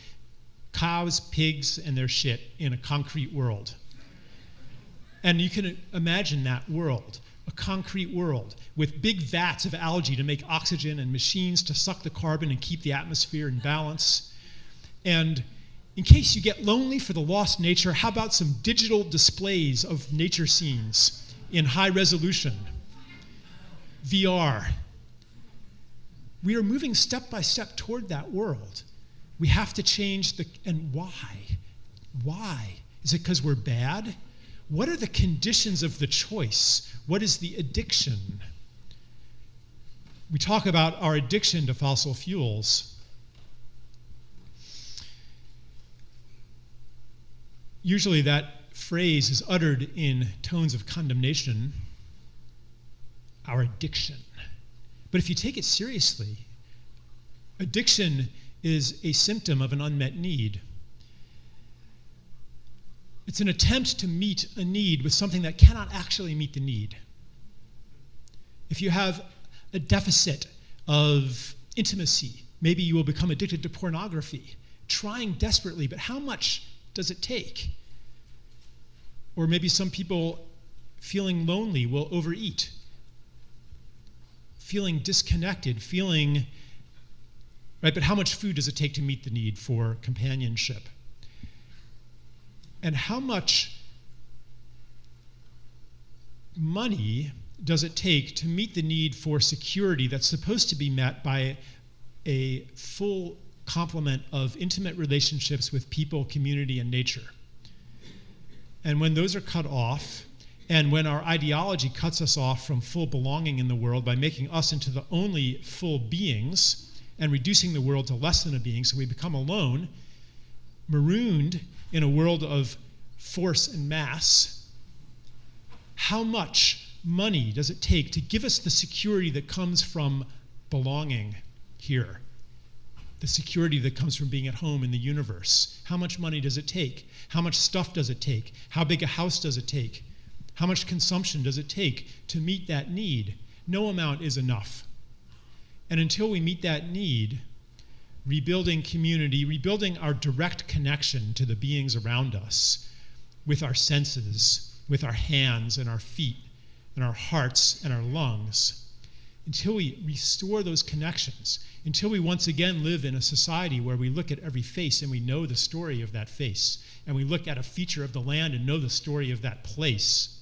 cows, pigs, and their shit in a concrete world. And you can imagine that world, a concrete world with big vats of algae to make oxygen and machines to suck the carbon and keep the atmosphere in balance. And in case you get lonely for the lost nature, how about some digital displays of nature scenes in high resolution? VR. We are moving step by step toward that world. We have to change and why? Why? Is it because we're bad? What are the conditions of the choice? What is the addiction? We talk about our addiction to fossil fuels. Usually that phrase is uttered in tones of condemnation, our addiction. But if you take it seriously, addiction is a symptom of an unmet need. It's an attempt to meet a need with something that cannot actually meet the need. If you have a deficit of intimacy, maybe you will become addicted to pornography, trying desperately, but how much does it take? Or maybe some people feeling lonely will overeat, feeling disconnected, feeling, right, but how much food does it take to meet the need for companionship? And how much money does it take to meet the need for security that's supposed to be met by a full complement of intimate relationships with people, community, and nature. And when those are cut off, and when our ideology cuts us off from full belonging in the world by making us into the only full beings and reducing the world to less than a being, so we become alone, marooned in a world of force and mass, how much money does it take to give us the security that comes from belonging here? The security that comes from being at home in the universe. How much money does it take? How much stuff does it take? How big a house does it take? How much consumption does it take to meet that need? No amount is enough. And until we meet that need, rebuilding community, rebuilding our direct connection to the beings around us with our senses, with our hands and our feet and our hearts and our lungs, until we restore those connections, until we once again live in a society where we look at every face and we know the story of that face, and we look at a feature of the land and know the story of that place,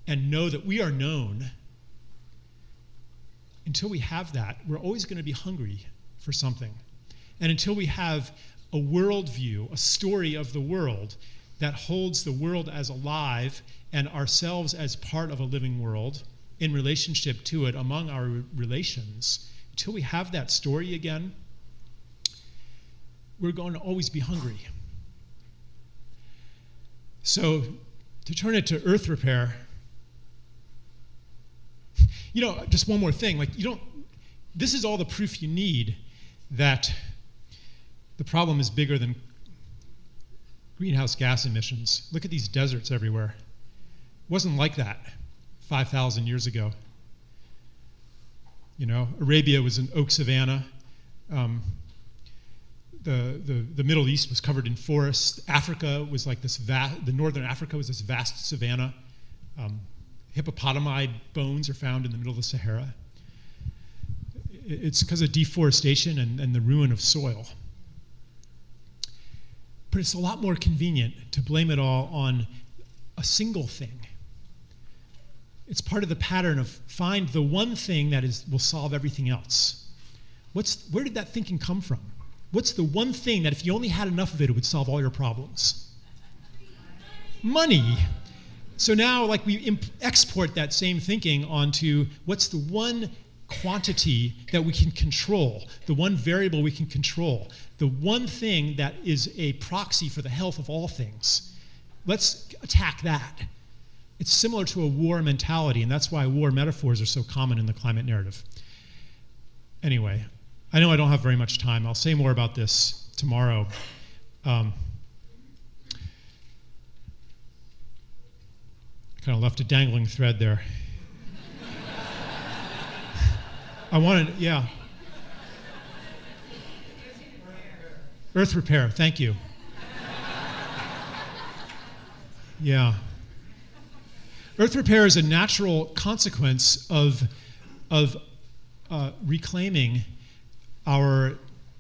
and know that we are known, until we have that, we're always going to be hungry for something. And until we have a worldview, a story of the world that holds the world as alive and ourselves as part of a living world in relationship to it among our relations, until we have that story again, we're going to always be hungry. So to turn it to earth repair, just one more thing, this is all the proof you need that the problem is bigger than greenhouse gas emissions. Look at these deserts everywhere. It wasn't like that 5,000 years ago. Arabia was an oak savanna. The Middle East was covered in forests. Africa was like this the northern Africa was this vast savanna. Hippopotami bones are found in the middle of the Sahara. It's because of deforestation and the ruin of soil. But it's a lot more convenient to blame it all on a single thing. It's part of the pattern of find the one thing that will solve everything else. Where did that thinking come from? What's the one thing that if you only had enough of it, it would solve all your problems? Money. So now, we export that same thinking onto what's the one quantity that we can control, the one variable we can control, the one thing that is a proxy for the health of all things. Let's attack that. It's similar to a war mentality, and that's why war metaphors are so common in the climate narrative. Anyway, I know I don't have very much time. I'll say more about this tomorrow. Kind of left a dangling thread there. Earth repair, thank you. Yeah. Earth repair is a natural consequence of reclaiming our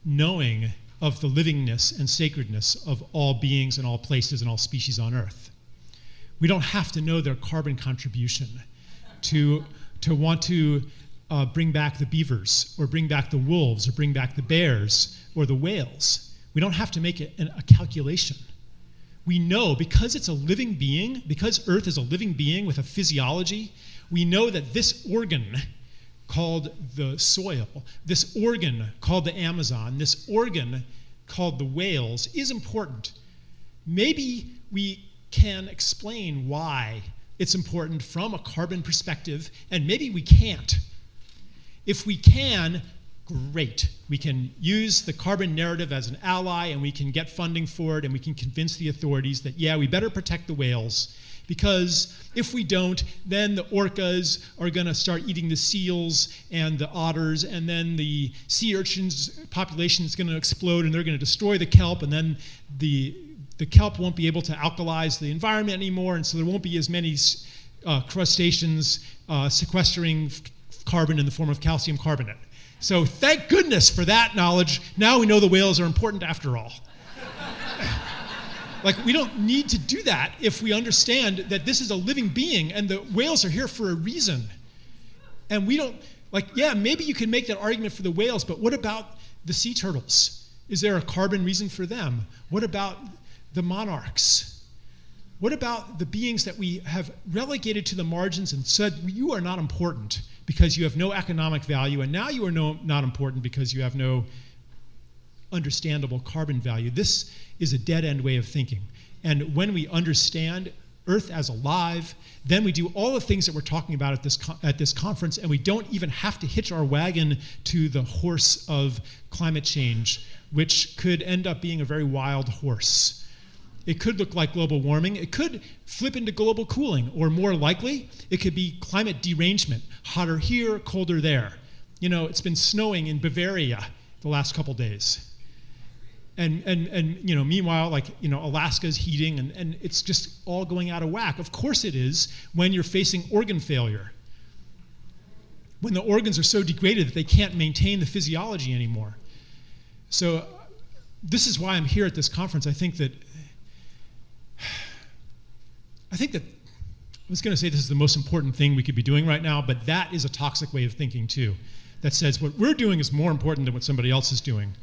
knowing of the livingness and sacredness of all beings and all places and all species on Earth. We don't have to know their carbon contribution to want to bring back the beavers or bring back the wolves or bring back the bears or the whales. We don't have to make it a calculation. We know because it's a living being, because Earth is a living being with a physiology, we know that this organ called the soil, this organ called the Amazon, this organ called the whales is important. Maybe we can explain why it's important from a carbon perspective, and maybe we can't. If we can, great. We can use the carbon narrative as an ally, and we can get funding for it, and we can convince the authorities that, yeah, we better protect the whales, because if we don't, then the orcas are going to start eating the seals and the otters, and then the sea urchins population is going to explode, and they're going to destroy the kelp, and then the kelp won't be able to alkalize the environment anymore, and so there won't be as many crustaceans sequestering carbon in the form of calcium carbonate. So thank goodness for that knowledge. Now we know the whales are important after all. We don't need to do that if we understand that this is a living being and the whales are here for a reason. And we don't, maybe you can make that argument for the whales, but what about the sea turtles? Is there a carbon reason for them? What about the monarchs? What about the beings that we have relegated to the margins and said, you are not important because you have no economic value, and now you are not important because you have no understandable carbon value? This is a dead-end way of thinking. And when we understand Earth as alive, then we do all the things that we're talking about at this conference, and we don't even have to hitch our wagon to the horse of climate change, which could end up being a very wild horse. It could look like global warming. It could flip into global cooling, or more likely, it could be climate derangement, hotter here, colder there. You know, it's been snowing in Bavaria the last couple days. And you know, meanwhile, like, you know, Alaska's heating, and it's just all going out of whack. Of course it is when you're facing organ failure, when the organs are so degraded that they can't maintain the physiology anymore. So this is why I'm here at this conference. I think that I was going to say this is the most important thing we could be doing right now, but that is a toxic way of thinking too, that says what we're doing is more important than what somebody else is doing.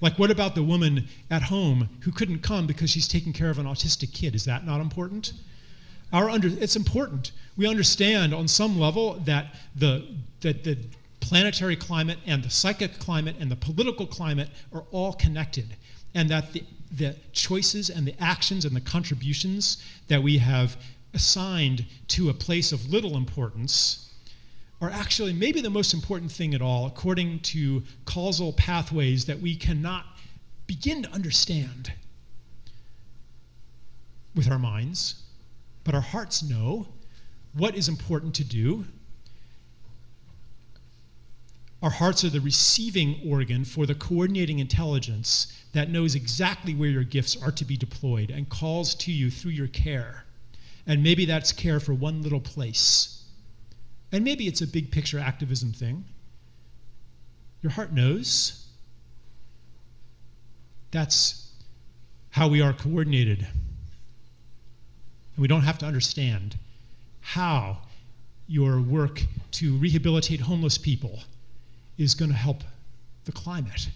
Like, what about the woman at home who couldn't come because she's taking care of an autistic kid? Is that not important? It's important. We understand on some level that the planetary climate and the psychic climate and the political climate are all connected, and that the choices and the actions and the contributions that we have assigned to a place of little importance are actually maybe the most important thing at all, according to causal pathways that we cannot begin to understand with our minds, but our hearts know what is important to do. Our hearts are the receiving organ for the coordinating intelligence that knows exactly where your gifts are to be deployed and calls to you through your care. And maybe that's care for one little place. And maybe it's a big picture activism thing. Your heart knows. That's how we are coordinated. And we don't have to understand how your work to rehabilitate homeless people is going to help the climate.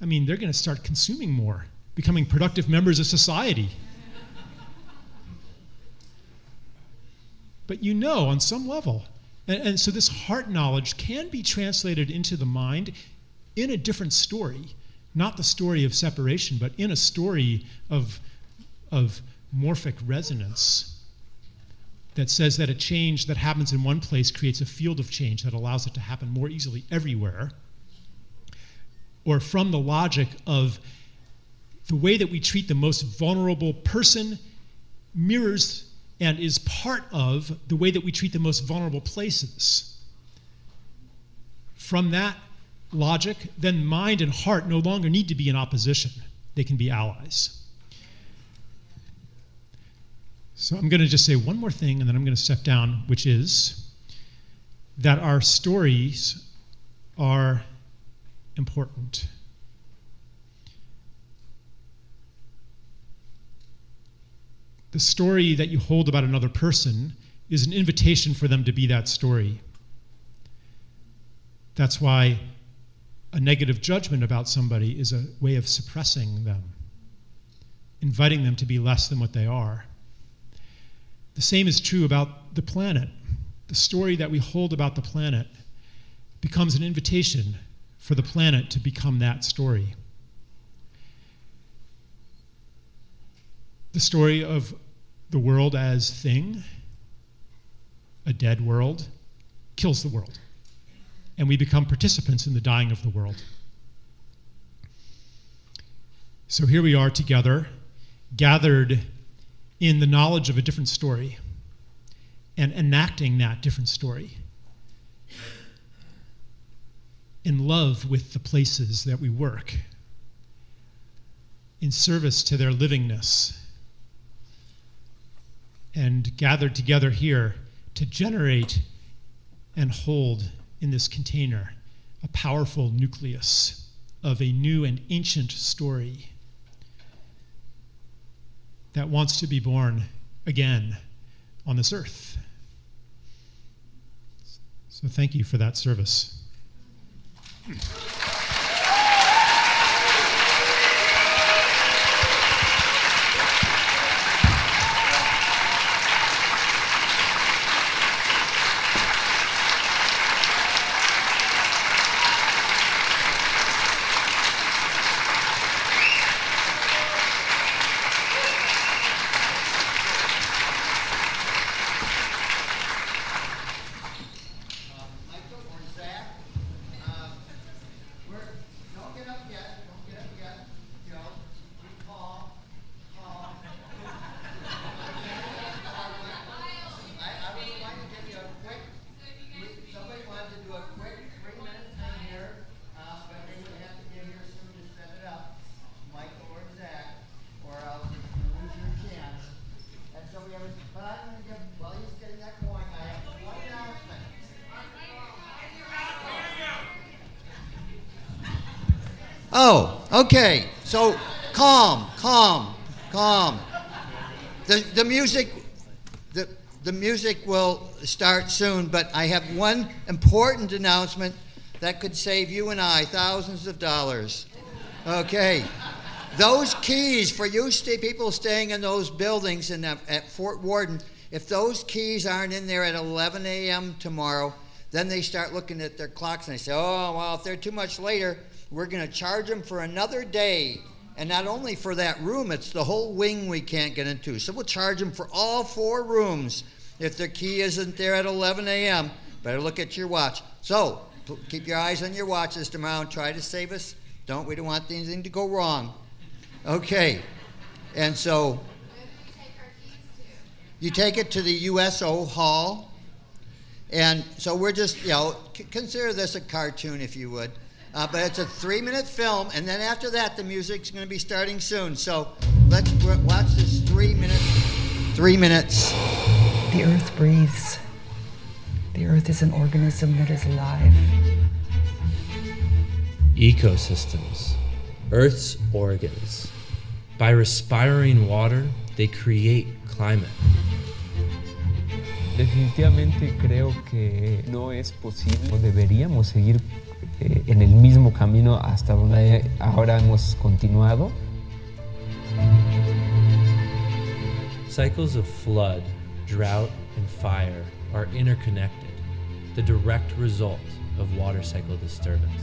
I mean, they're going to start consuming more, becoming productive members of society. But you know, on some level. And so this heart knowledge can be translated into the mind in a different story, not the story of separation, but in a story of morphic resonance that says that a change that happens in one place creates a field of change that allows it to happen more easily everywhere. Or from the logic of the way that we treat the most vulnerable person mirrors and is part of the way that we treat the most vulnerable places. From that logic, then mind and heart no longer need to be in opposition. They can be allies. So I'm going to just say one more thing, and then I'm going to step down, which is that our stories are important. The story that you hold about another person is an invitation for them to be that story. That's why a negative judgment about somebody is a way of suppressing them, inviting them to be less than what they are. The same is true about the planet. The story that we hold about the planet becomes an invitation for the planet to become that story. The story of the world as thing, a dead world, kills the world. And we become participants in the dying of the world. So here we are together, gathered in the knowledge of a different story and enacting that different story in love with the places that we work, in service to their livingness, and gathered together here to generate and hold in this container a powerful nucleus of a new and ancient story that wants to be born again on this earth. So thank you for that service. Oh, okay. So calm. The music will start soon, but I have one important announcement that could save you and I thousands of dollars. Okay. Those keys for you people staying in those buildings at Fort Worden, if those keys aren't in there at 11 a.m. tomorrow, then they start looking at their clocks and they say, oh, well, if they're too much later, we're going to charge them for another day. And not only for that room, it's the whole wing we can't get into. So we'll charge them for all 4 rooms. If their key isn't there at 11 a.m., better look at your watch. So keep your eyes on your watches tomorrow and try to save us. We don't want anything to go wrong. Okay. And so you take it to the USO Hall. And so we're just, consider this a cartoon if you would. But it's a 3-minute film, and then after that, the music's going to be starting soon. So let's watch this 3 minutes. 3 minutes. The earth breathes. The earth is an organism that is alive. Ecosystems, Earth's organs. By respiring water, they create climate. Definitivamente creo que no es posible. Deberíamos seguir en el mismo camino hasta donde ahora hemos continuado. Cycles of flood, drought, and fire are interconnected, the direct result of water cycle disturbance.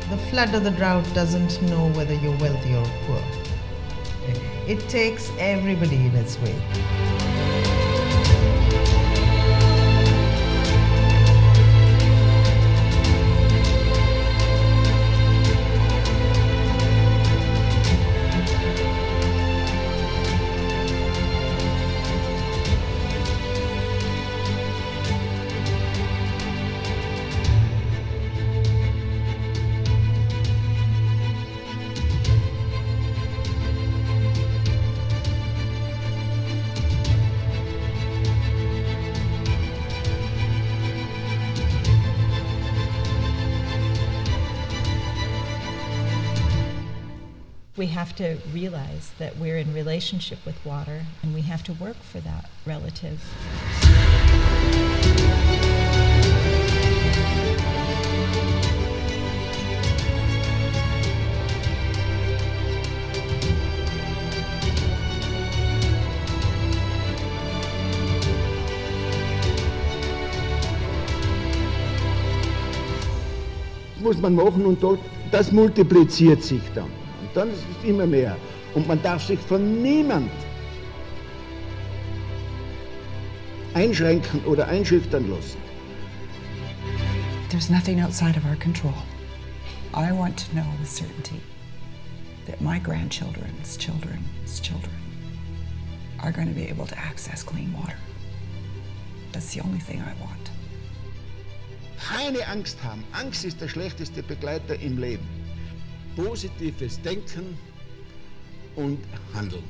The flood or the drought doesn't know whether you're wealthy or poor. It takes everybody in its way. We have to realize that we're in relationship with water, and we have to work for that relative. Das muss man machen und das multipliziert sich dann. Dann ist es immer mehr. Und man darf sich von niemand einschränken oder einschüchtern lassen. There's nothing outside of our control. I want to know with certainty that my grandchildren's children's children are going to be able to access clean water. That's the only thing I want. Keine Angst haben. Angst ist der schlechteste Begleiter im Leben. Positives Denken und Handeln.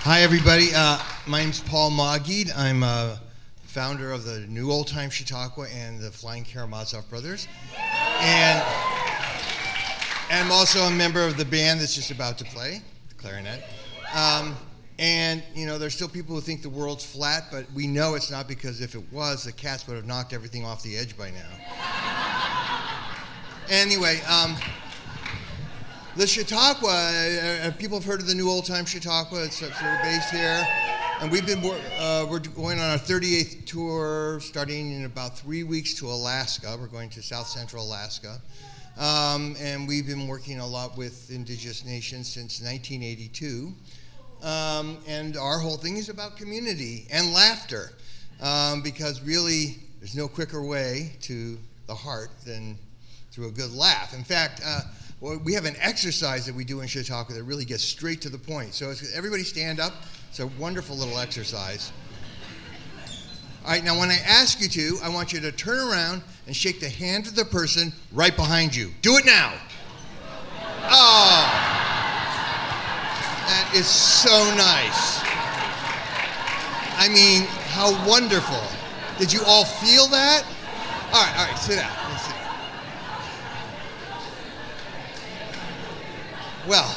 Hi, everybody. My name's Paul Magid. I'm a founder of the New Old Time Chautauqua and the Flying Karamazov Brothers. And I'm also a member of the band that's just about to play, the clarinet. And, you know, there's still people who think the world's flat, but we know it's not, because if it was, the cats would have knocked everything off the edge by now. Anyway, the Chautauqua, people have heard of the New Old Time Chautauqua. It's sort of based here. And we've been, we're going on our 38th tour, starting in about 3 weeks to Alaska. We're going to South Central Alaska. And we've been working a lot with indigenous nations since 1982. And our whole thing is about community and laughter, because really there's no quicker way to the heart than through a good laugh. In fact, we have an exercise that we do in Chautauqua that really gets straight to the point. So everybody stand up. It's a wonderful little exercise. All right, now when I ask you to, I want you to turn around and shake the hand of the person right behind you. Do it now. Oh, that is so nice. I mean, how wonderful. Did you all feel that? All right, sit down. Sit down. Well,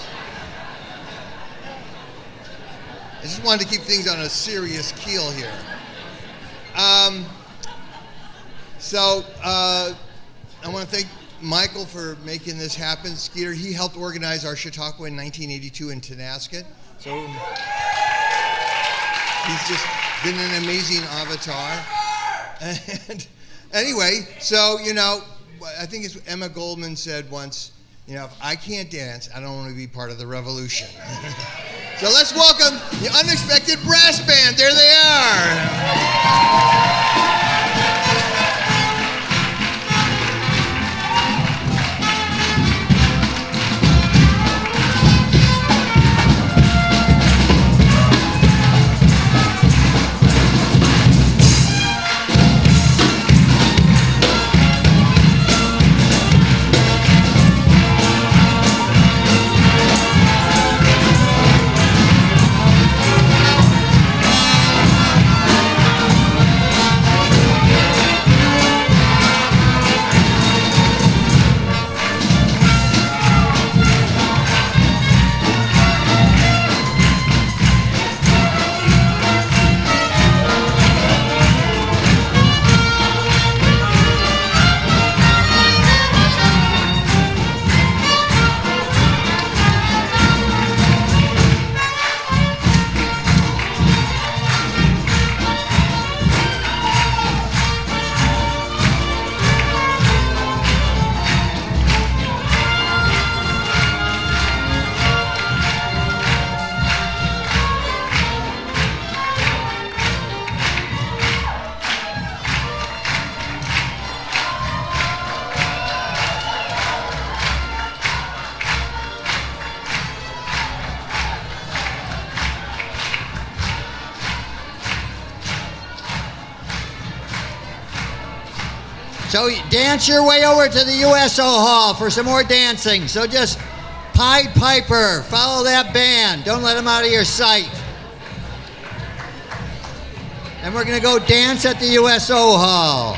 I just wanted to keep things on a serious keel here. I want to thank Michael for making this happen. Skeeter, he helped organize our Chautauqua in 1982 in Tonasket. So he's just been an amazing avatar. And anyway, so, I think it's Emma Goldman said once, if I can't dance, I don't want to be part of the revolution. So let's welcome the Unexpected Brass Band. There they are. So dance your way over to the USO Hall for some more dancing. So just Pied Piper, follow that band. Don't let them out of your sight. And we're going to go dance at the USO Hall.